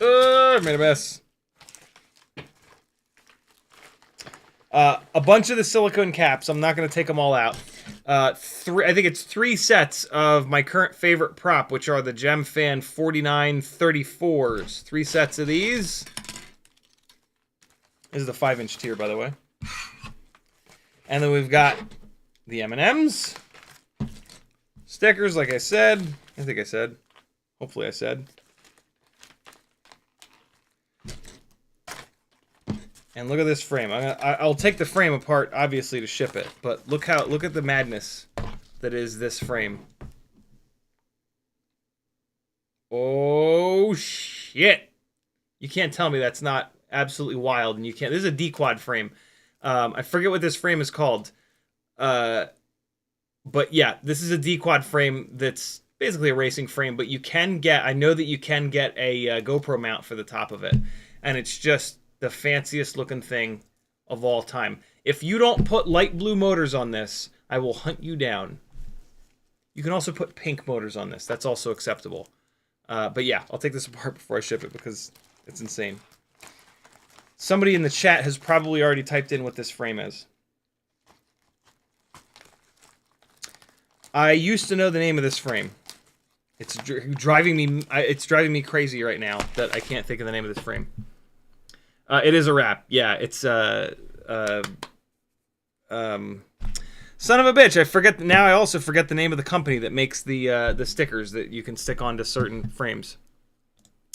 I made a mess. A bunch of the silicone caps. I'm not going to take them all out. I think it's 3 sets of my current favorite prop, which are the GemFan 4934s. 3 sets of these. This is the 5-inch tier, by the way. And then we've got the M&Ms. Stickers, like I said. I think I said. Hopefully I said. And look at this frame. I'll take the frame apart, obviously, to ship it. But look at the madness that is this frame. Oh shit! You can't tell me that's not absolutely wild. And you can't. This is a D-quad frame. I forget what this frame is called. But yeah, this is a D-quad frame that's basically a racing frame. But you can get. I know that you can get a GoPro mount for the top of it, and it's just the fanciest looking thing of all time. If you don't put light blue motors on this, I will hunt you down. You can also put pink motors on this. That's also acceptable. But yeah, I'll take this apart before I ship it because it's insane. Somebody in the chat has probably already typed in what this frame is. I used to know the name of this frame. It's driving me crazy right now that I can't think of the name of this frame. It is a wrap. Yeah, it's son of a bitch. I forget now. I also forget the name of the company that makes the stickers that you can stick onto certain frames.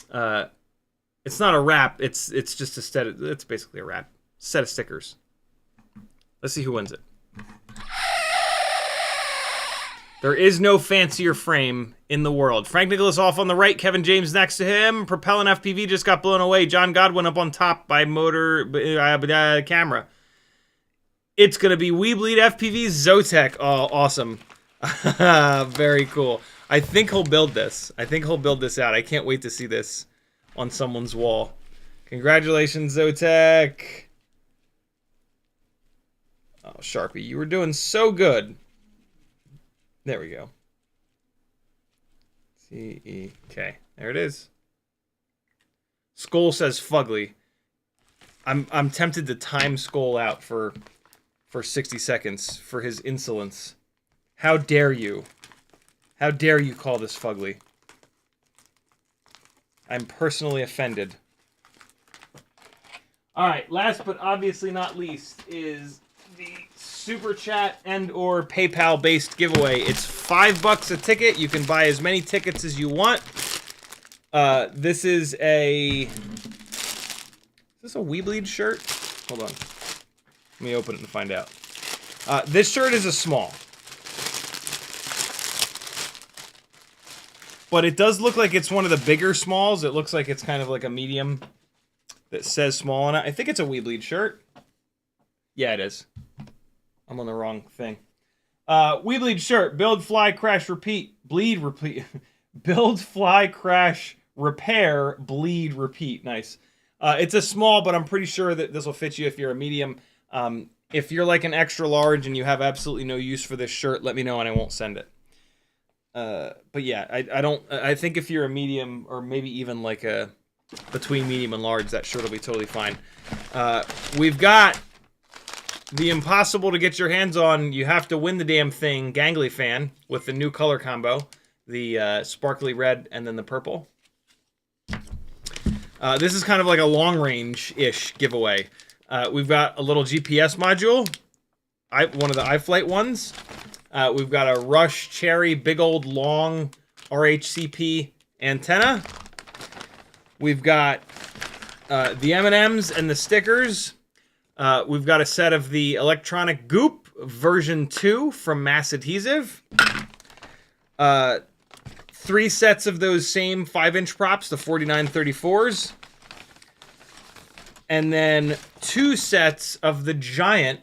It's not a wrap. It's just a set. It's basically a wrap set of stickers. Let's see who wins it. There is no fancier frame in the world. Frank Nicholas off on the right. Kevin James next to him. Propellant FPV just got blown away. John Godwin up on top by motor camera. It's going to be Weebleed FPV Zotac. Oh, awesome. Very cool. I think he'll build this. I think he'll build this out. I can't wait to see this on someone's wall. Congratulations, Zotac. Oh, Sharpie, you were doing so good. There we go. C-E-K. There it is. Skull says fugly. I'm tempted to time Skull out for 60 seconds for his insolence. How dare you? How dare you call this fugly? I'm personally offended. Alright, last but obviously not least is the Super Chat and or PayPal based giveaway. It's $5 a ticket. You can buy as many tickets as you want. This is a... Is this a Weebleed shirt? Hold on. Let me open it and find out. This shirt is a small. But it does look like it's one of the bigger smalls. It looks like it's kind of like a medium that says small on it. I think it's a Weebleed shirt. Yeah, it is. I'm on the wrong thing. Weebleed shirt. Build, fly, crash, repeat. Bleed, repeat. Build, fly, crash, repair, bleed, repeat. Nice. It's a small, but I'm pretty sure that this will fit you if you're a medium. If you're like an extra large and you have absolutely no use for this shirt, let me know and I won't send it. But yeah, I think if you're a medium or maybe even like a between medium and large, that shirt will be totally fine. We've got the impossible to get your hands on, you have to win the damn thing, Gangly Fan, with the new color combo. The sparkly red and then the purple. This is kind of like a long-range-ish giveaway. We've got a little GPS module, one of the iFlight ones. We've got a Rush Cherry big old long RHCP antenna. We've got The M&Ms and the stickers. We've got a set of the electronic goop version 2 from Mass Adhesive. 3 sets of those same 5-inch props, the 4934s. And then 2 sets of the giant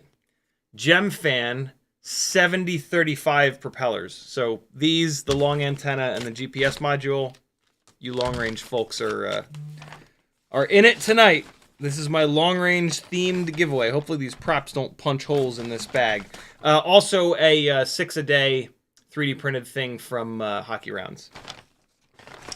Gemfan 7035 propellers. So these, the long antenna and the GPS module, you long-range folks are in it tonight. This is my long-range themed giveaway. Hopefully these props don't punch holes in this bag. Also a 6-a-day 3D printed thing from Hockey Rounds.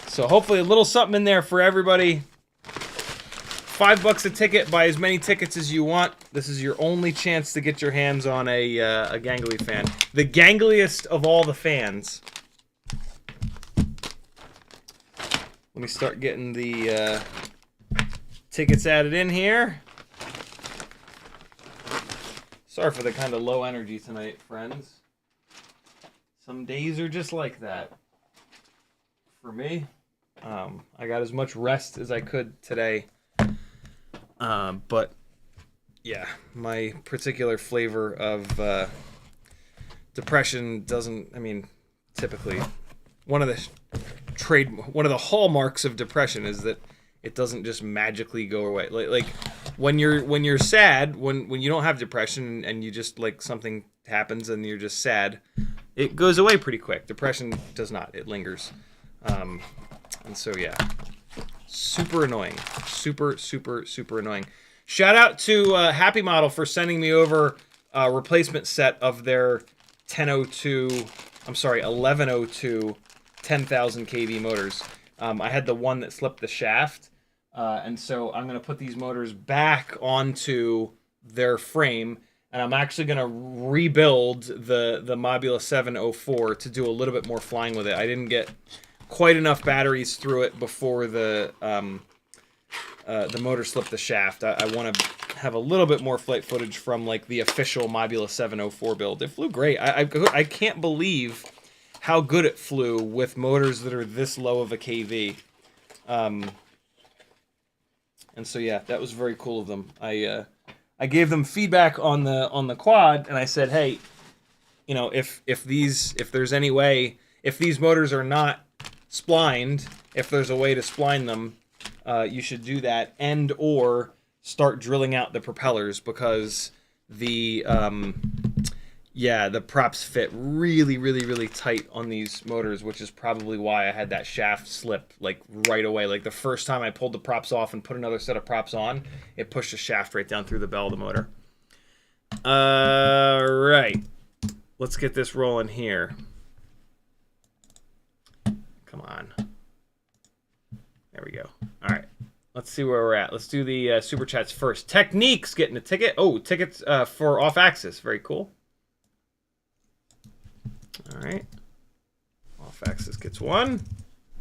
So hopefully a little something in there for everybody. $5 a ticket. Buy as many tickets as you want. This is your only chance to get your hands on a gangly fan. The gangliest of all the fans. Let me start getting the tickets added in here. Sorry for the kind of low energy tonight, friends. Some days are just like that. For me, I got as much rest as I could today. But yeah, my particular flavor of depression doesn't, I mean, typically one of the hallmarks of depression is that it doesn't just magically go away. Like when you're sad, when you don't have depression and you just like something happens and you're just sad, it goes away pretty quick. Depression does not. It lingers. And so yeah, super annoying. Super annoying. Shout out to HappyModel for sending me over a replacement set of their 1102 10,000 kV motors. I had the one that slipped the shaft, and so I'm going to put these motors back onto their frame, and I'm actually going to rebuild the Mobula2024 to do a little bit more flying with it. I didn't get quite enough batteries through it before the motor slipped the shaft. I want to have a little bit more flight footage from like the official Mobula2024 build. It flew great. I can't believe how good it flew with motors that are this low of a kV. And so yeah, that was very cool of them. I gave them feedback on the quad, and I said, hey, you know, if there's any way, if these motors are not splined, if there's a way to spline them, you should do that, and or start drilling out the propellers, because the props fit really tight on these motors, which is probably why I had that shaft slip like right away. Like the first time I pulled the props off and put another set of props on, it pushed the shaft right down through the bell of the motor. Right. Let's get this rolling here. Come on. There we go. All right. Let's see where we're at. Let's do the super chats first. Technique's getting a ticket. Oh, tickets for off axis. Very cool. All right. Off axis gets one.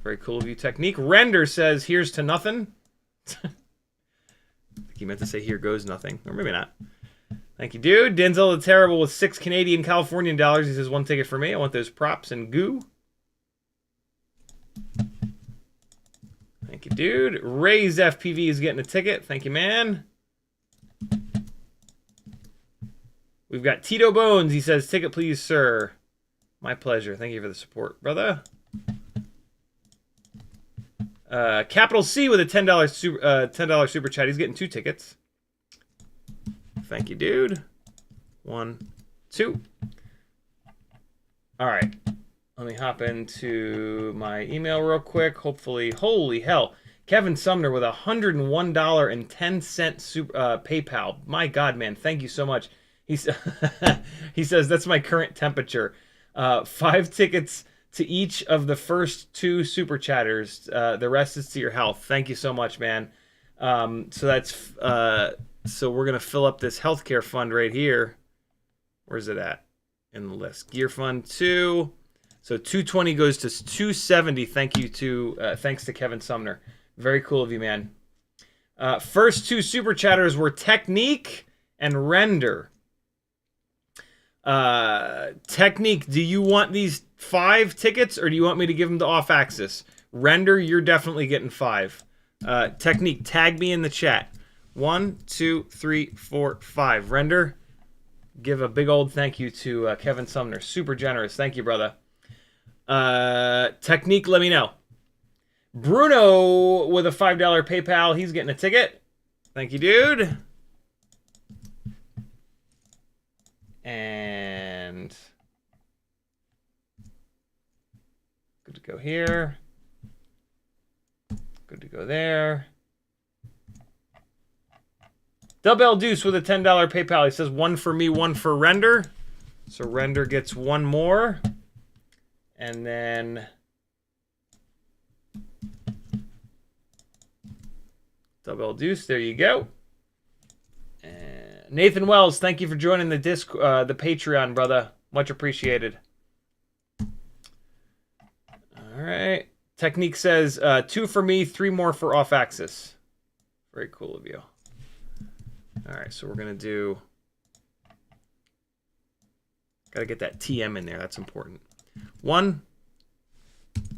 Very cool of you, Technique. Render says, here's to nothing. I think he meant to say here goes nothing. Or maybe not. Thank you, dude. Denzel the Terrible with 6 Canadian Californian dollars. He says, one ticket for me. I want those props and goo. Thank you, dude. Ray's FPV is getting a ticket. Thank you, man. We've got Tito Bones. He says, ticket, please, sir. My pleasure. Thank you for the support, brother. Capital C with a $10 super chat. He's getting 2 tickets. Thank you, dude. 1, 2. All right. Let me hop into my email real quick. Hopefully, holy hell. Kevin Sumner with $101.10 PayPal. My God, man. Thank you so much. He says, that's my current temperature. 5 tickets to each of the first 2 super chatters. The rest is to your health. Thank you so much, man. So that's so we're gonna fill up this healthcare fund right here. Where's it at in the list? Gear fund 2. So 220 goes to 270. Thank you to thanks to Kevin Sumner. Very cool of you, man. First 2 super chatters were Technique and Render. Technique, do you want these 5 tickets, or do you want me to give them to off axis? Render, you're definitely getting 5. Technique, tag me in the chat. 1, 2, 3, 4, 5. Render, give a big old thank you to Kevin Sumner. Super generous. Thank you, brother. Technique, let me know. Bruno with a $5 PayPal. He's getting a ticket. Thank you, dude. And good to go here. Good to go there. Double Deuce with a $10 PayPal. He says 1 for me, 1 for Render. So Render gets 1 more. And then Double Deuce, there you go. And Nathan Wells, thank you for joining the the Patreon, brother. Much appreciated. All right. Technique says 2 for me, 3 more for off axis. Very cool of you. All right, so we're gonna do. Gotta get that TM in there. That's important. 1,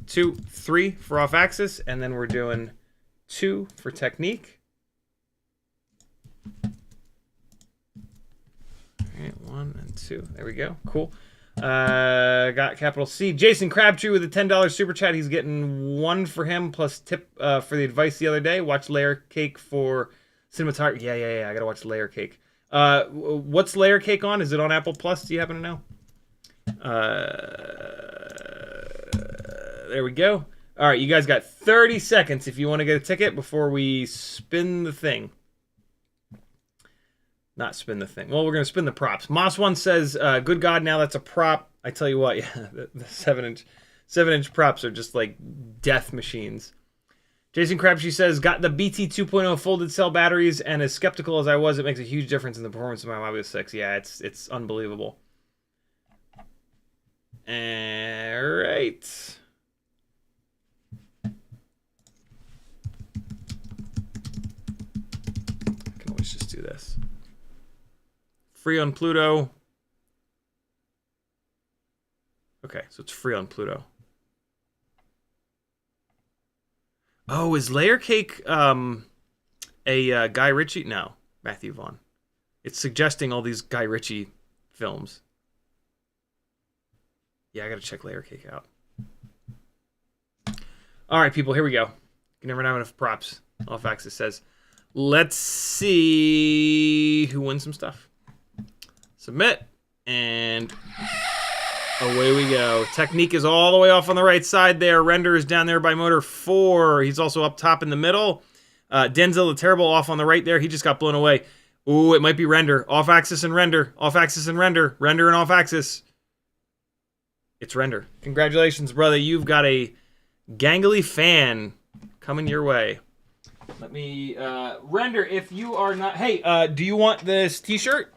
2, 3 for off axis, and then we're doing 2 for technique. All right, 1 and 2. There we go. Cool. Got capital C. Jason Crabtree with a $10 super chat. He's getting 1 for him plus tip for the advice the other day. Watch Layer Cake for cinematography. Yeah. I gotta watch Layer Cake. What's Layer Cake on? Is it on Apple Plus? Do you happen to know? There we go. All right, you guys got 30 seconds if you want to get a ticket before we spin the thing. Not spin the thing. Well, we're going to spin the props. Moss1 says, good God, now that's a prop. I tell you what, yeah, the 7-inch props are just like death machines. Jason Crabtree says, got the BT 2.0 folded cell batteries, and as skeptical as I was, it makes a huge difference in the performance of my Mobula 6. Yeah, it's unbelievable. All right. I can always just do this. Free on Pluto. Okay, so it's free on Pluto. Oh, is Layer Cake a Guy Ritchie? No, Matthew Vaughn. It's suggesting all these Guy Ritchie films. Yeah, I gotta check Layer Cake out. All right, people, here we go. You never have enough props. Off axis says, let's see who wins some stuff. Submit, and away we go. Technique is all the way off on the right side there. Render is down there by motor 4. He's also up top in the middle. Denzel the Terrible off on the right there. He just got blown away. Ooh, it might be Render. Off axis and Render. Off axis and Render. Render and off axis. It's Render. Congratulations, brother. You've got a gangly fan coming your way. Let me, Render, if you are not... Hey, do you want this t-shirt?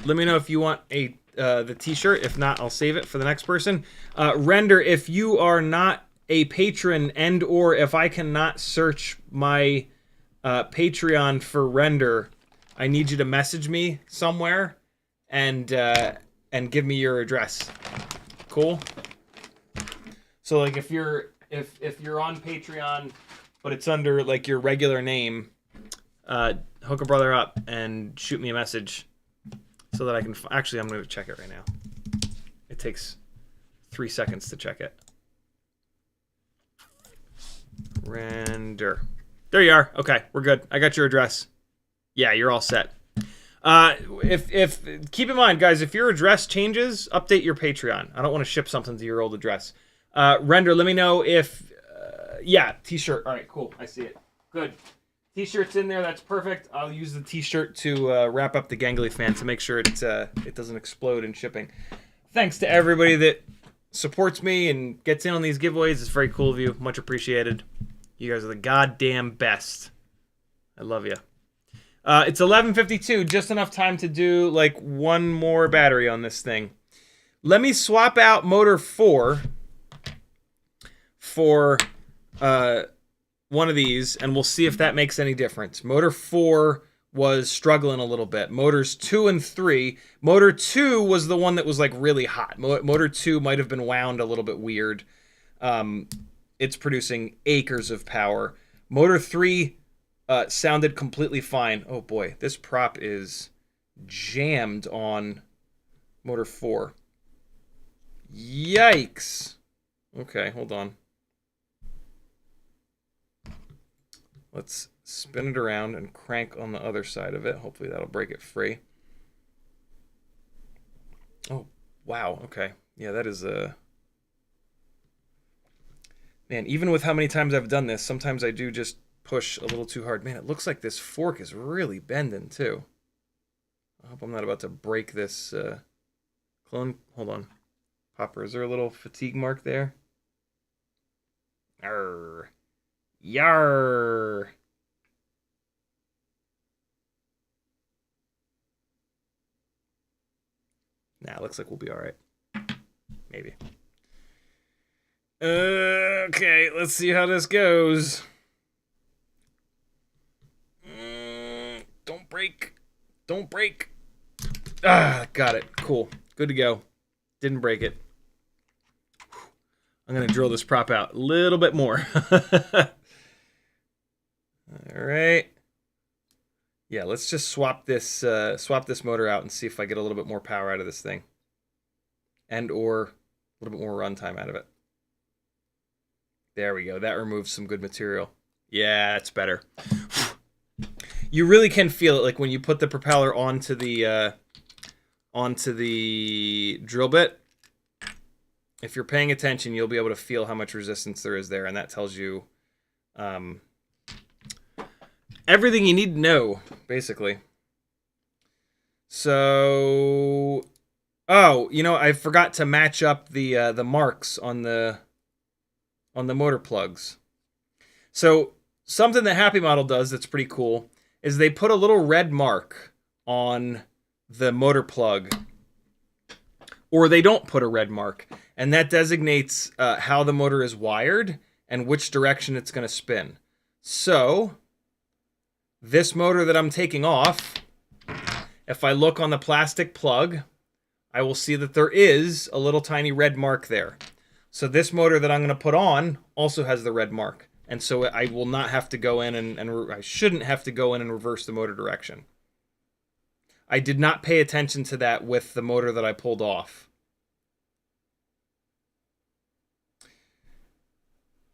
Let me know if you want the t-shirt. If not, I'll save it for the next person. Render, if you are not a patron and or if I cannot search my Patreon for Render, I need you to message me somewhere and give me your address. Cool? So like if you're on Patreon but it's under like your regular name, hook a brother up and shoot me a message. So that I can... Actually, I'm going to check it right now. It takes 3 seconds to check it. Render. There you are. Okay, we're good. I got your address. Yeah, you're all set. Keep in mind, guys, if your address changes, update your Patreon. I don't want to ship something to your old address. Render, let me know if... yeah, t-shirt. All right, cool. I see it. Good. T-shirt's in there. That's perfect. I'll use the t-shirt to wrap up the gangly fan to make sure it doesn't explode in shipping. Thanks to everybody that supports me and gets in on these giveaways. It's very cool of you. Much appreciated. You guys are the goddamn best. I love you. It's 11:52. Just enough time to do like one more battery on this thing. Let me swap out motor 4 for... one of these, and we'll see if that makes any difference. Motor 4 was struggling a little bit. Motors 2 and 3. Motor 2 was the one that was like really hot. Motor 2 might have been wound a little bit weird. it's producing acres of power. Motor 3 sounded completely fine. Oh boy, this prop is jammed on motor 4. Yikes. Okay, hold on. Let's spin it around and crank on the other side of it. Hopefully that'll break it free. Oh, wow. Okay. Yeah, that is a... Man, even with how many times I've done this, sometimes I do just push a little too hard. Man, it looks like this fork is really bending, too. I hope I'm not about to break this clone. Hold on. Popper, is there a little fatigue mark there? Arr. Yar. Nah, looks like we'll be all right. Maybe. Okay, let's see how this goes. Don't break. Don't break. Ah, got it. Cool. Good to go. Didn't break it. I'm going to drill this prop out a little bit more. All right. Yeah, let's just swap this motor out and see if I get a little bit more power out of this thing. And or a little bit more runtime out of it. There we go. That removes some good material. Yeah, it's better. You really can feel it, like when you put the propeller onto the drill bit. If you're paying attention, you'll be able to feel how much resistance there is there, and that tells you everything you need to know, basically. So, oh, you know, I forgot to match up the marks on the motor plugs. So something that HappyModel does that's pretty cool is they put a little red mark on the motor plug, or they don't put a red mark, and that designates how the motor is wired and which direction it's going to spin. So this motor that I'm taking off, if I look on the plastic plug, I will see that there is a little tiny red mark there. So this motor that I'm going to put on also has the red mark. And so I will not have to go in and I shouldn't have to go in and reverse the motor direction. I did not pay attention to that with the motor that I pulled off.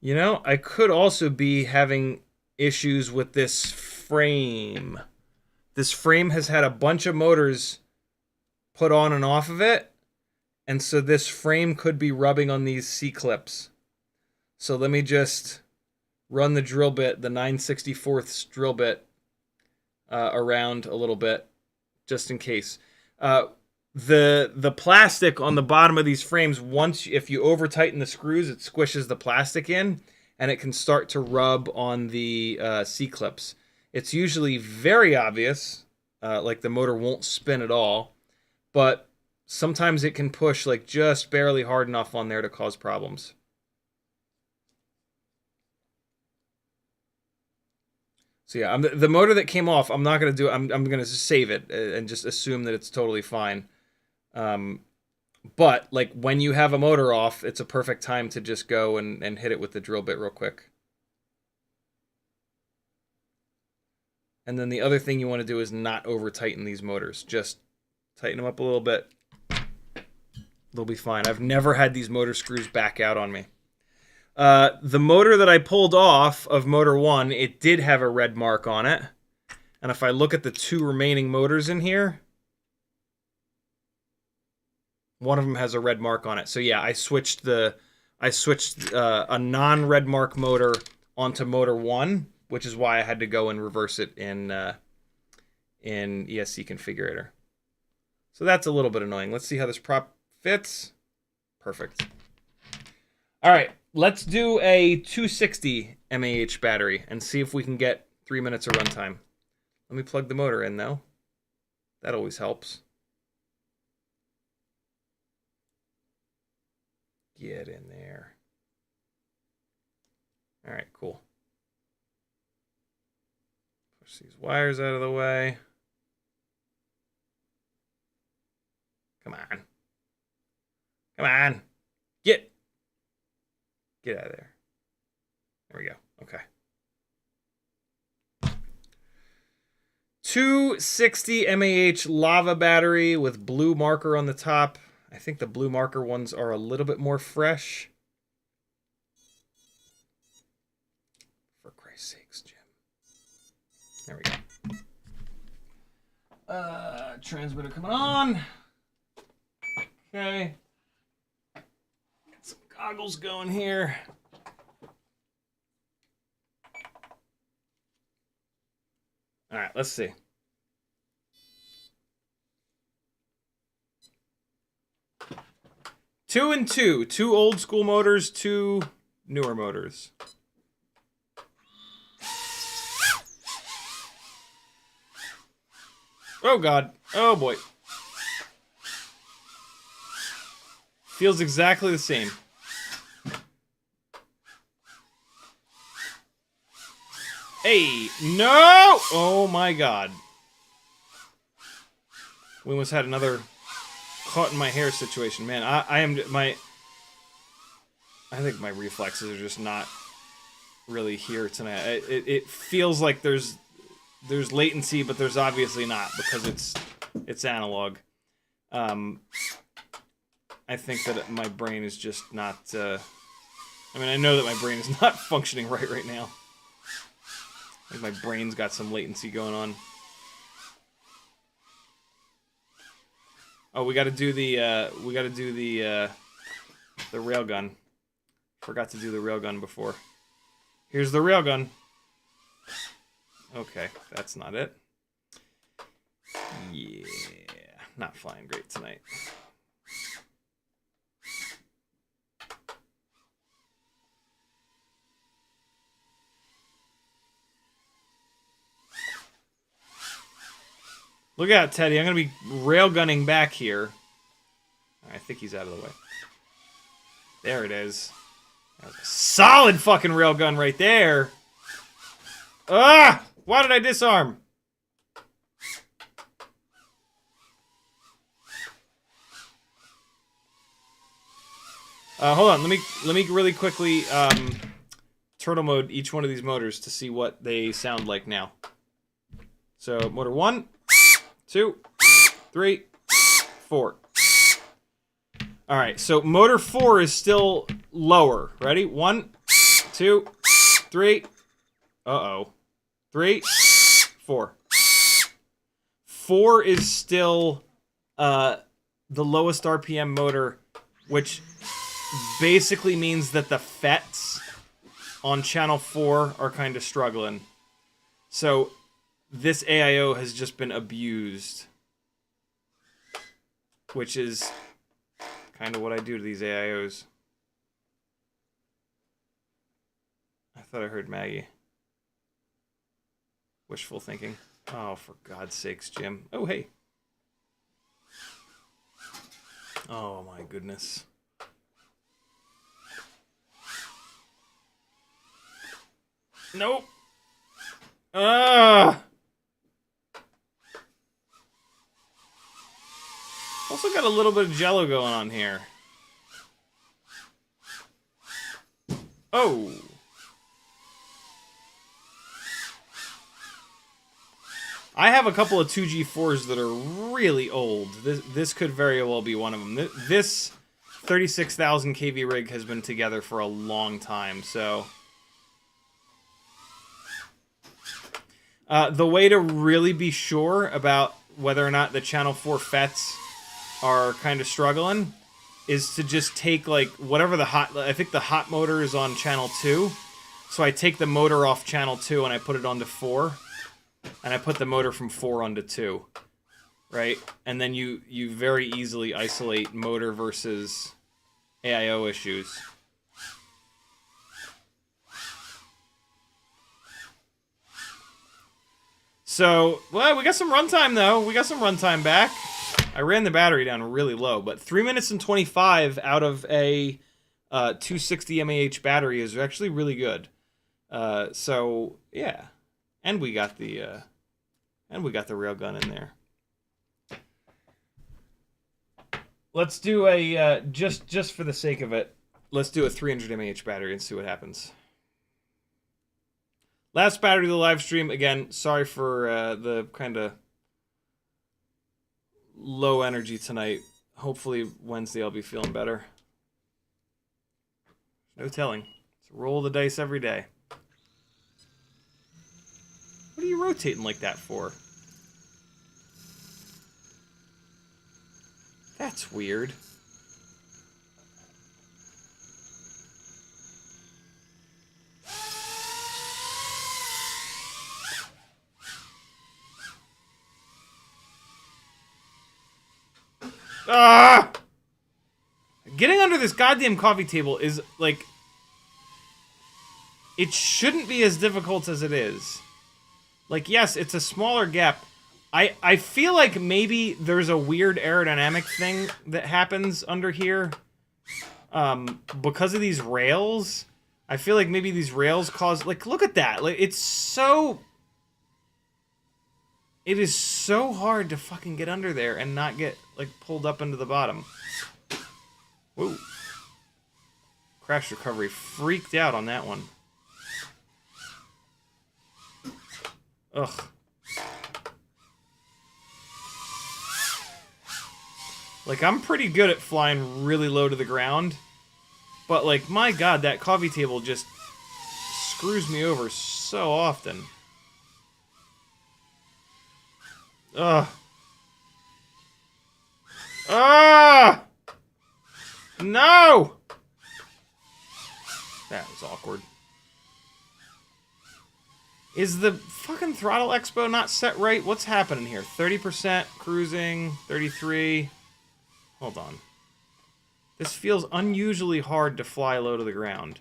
You know, I could also be having issues with this frame. This frame has had a bunch of motors put on and off of it. And so this frame could be rubbing on these C-clips. So let me just run the drill bit, the 9/64 drill bit, around a little bit, just in case. The plastic on the bottom of these frames, if you over tighten the screws, it squishes the plastic in, and it can start to rub on the C-clips. It's usually very obvious, like the motor won't spin at all, but sometimes it can push like just barely hard enough on there to cause problems. So yeah, the motor that came off, I'm not gonna do it. I'm gonna just save it and just assume that it's totally fine. But like when you have a motor off, it's a perfect time to just go and hit it with the drill bit real quick. And then the other thing you want to do is not over tighten these motors. Just tighten them up a little bit. They'll be fine. I've never had these motor screws back out on me. The motor that I pulled off of motor 1, it did have a red mark on it. And if I look at the two remaining motors in here, one of them has a red mark on it. So yeah, I switched a non-red mark motor onto motor 1, which is why I had to go and reverse it in ESC configurator. So that's a little bit annoying. Let's see how this prop fits. Perfect. All right, let's do a 260 mAh battery and see if we can get 3 minutes of runtime. Let me plug the motor in, though. That always helps. Get in there. All right, cool. Push these wires out of the way. Come on. Come on. Get out of there. There we go. Okay. 260 mAh lava battery with blue marker on the top. I think the blue marker ones are a little bit more fresh. For Christ's sakes, Jim. There we go. Transmitter coming on. Okay. Got some goggles going here. All right, let's see. Two and two. Two old school motors, two newer motors. Oh, God. Oh, boy. Feels exactly the same. Hey, no! Oh, my God. We almost had another caught in my hair situation. Man, I think my reflexes are just not really here tonight. It feels like there's latency, but there's obviously not because it's analog. I think that my brain is just not. I mean, I know that my brain is not functioning right now. I think my brain's got some latency going on. Oh, we got to do the railgun. Forgot to do the railgun before. Here's the railgun. Okay, that's not it. Yeah, not flying great tonight. Look out, Teddy. I'm going to be railgunning back here. I think he's out of the way. There it is. That was a solid fucking railgun right there. Ah! Why did I disarm? Hold on. Let me really quickly turtle mode each one of these motors to see what they sound like now. So, motor 1, 2, 3, 4. All right, so motor 4 is still lower. Ready? 1, 2, 3. Uh-oh. 3, 4. 4 is still the lowest RPM motor, which basically means that the FETs on channel 4 are kind of struggling. So this AIO has just been abused, which is kind of what I do to these AIOs. I thought I heard Maggie. Wishful thinking. Oh, for God's sakes, Jim. Oh, hey. Oh, my goodness. Nope. Also got a little bit of jello going on here. Oh. I have a couple of 2G4s that are really old. This could very well be one of them. This 36,000 kV rig has been together for a long time, so... the way to really be sure about whether or not the channel 4 FETs are kind of struggling is to just take, like, whatever the hot... I think the hot motor is on channel 2. So I take the motor off channel 2 and I put it onto 4. And I put the motor from 4 onto 2. Right? And then you very easily isolate motor versus AIO issues. So, well, we got some runtime, though. We got some runtime back. I ran the battery down really low, but 3 minutes and 25 out of a 260 mAh battery is actually really good. So, yeah. And we got the railgun in there. Let's do a, just for the sake of it, let's do a 300 mAh battery and see what happens. Last battery of the live stream. Again, sorry for the kind of low energy tonight. Hopefully Wednesday I'll be feeling better. No telling. It's a roll the dice every day. What are you rotating like that for? That's weird. Ah! Getting under this goddamn coffee table is, like... It shouldn't be as difficult as it is. Like, yes, it's a smaller gap. I feel like maybe there's a weird aerodynamic thing that happens under here. Because of these rails. I feel like maybe these rails cause... Like, look at that. Like, it's so... It is so hard to fucking get under there and not get, like, pulled up into the bottom. Whoa. Crash recovery freaked out on that one. Ugh. Like, I'm pretty good at flying really low to the ground. But, like, my god, that coffee table just screws me over so often. Ugh. Ah! No! That was awkward. Is the fucking throttle expo not set right? What's happening here? 30% cruising, 33. Hold on. This feels unusually hard to fly low to the ground.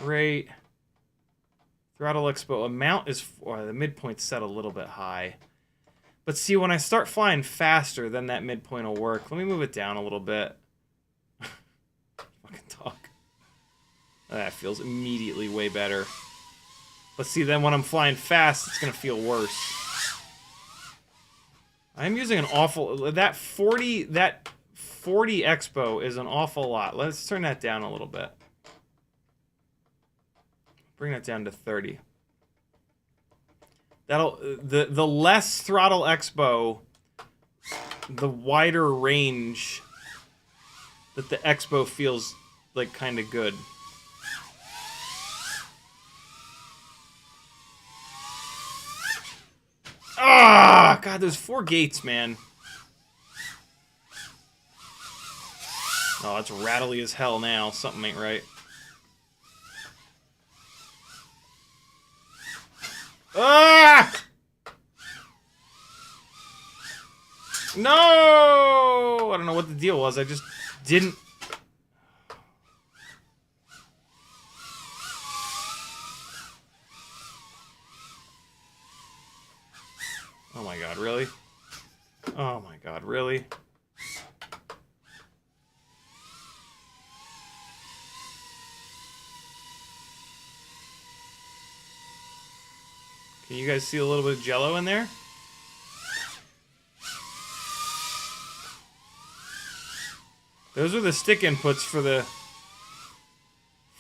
Right. Throttle expo amount is... Oh, the midpoint's set a little bit high. But see, when I start flying faster, then that midpoint will work. Let me move it down a little bit. Fucking talk. That feels immediately way better. But see, then when I'm flying fast, it's going to feel worse. I'm using an awful... That 40 expo is an awful lot. Let's turn that down a little bit. Bring that down to 30. That'll... The less throttle expo, the wider range that the expo feels, like, kind of good. Ah, God, there's 4 gates, man. Oh, it's rattly as hell now. Something ain't right. Ah! No! I don't know what the deal was. I just didn't... Oh my god, really? Oh my god, really? Can you guys see a little bit of jello in there? Those are the stick inputs for the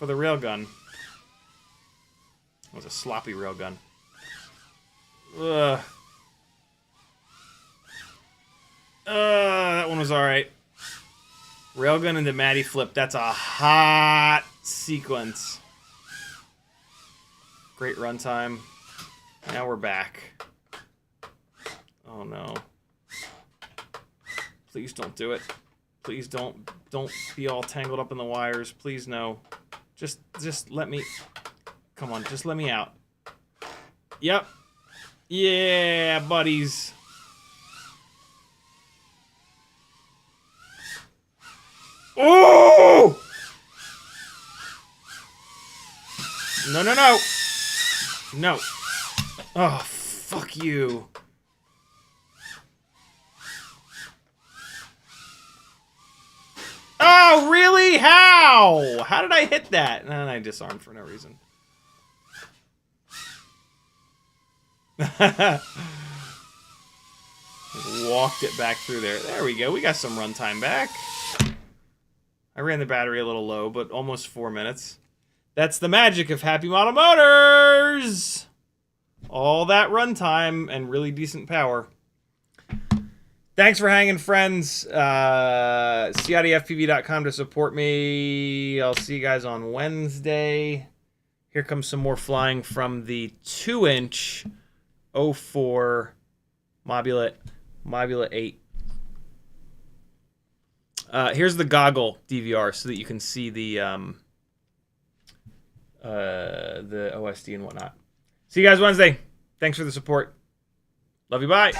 railgun. It was a sloppy railgun. Ugh. That one was alright. Railgun into Matty Flip. That's a hot sequence. Great runtime. Now we're back. Oh no. Please don't do it. Please don't be all tangled up in the wires. Please no. Just let me... Come on, just let me out. Yep. Yeah, buddies. Oh! No, no, no. No. Oh, fuck you. Oh, really? How? How did I hit that? And I disarmed for no reason. Walked it back through there. There we go. We got some runtime back. I ran the battery a little low, but almost 4 minutes. That's the magic of HappyModel motors. All that runtime and really decent power. Thanks for hanging, friends. CiottiFPV.com to support me. I'll see you guys on Wednesday. Here comes some more flying from the 2-inch 04 Mobula 8. Here's the goggle DVR so that you can see the OSD and whatnot. See you guys Wednesday. Thanks for the support. Love you. Bye.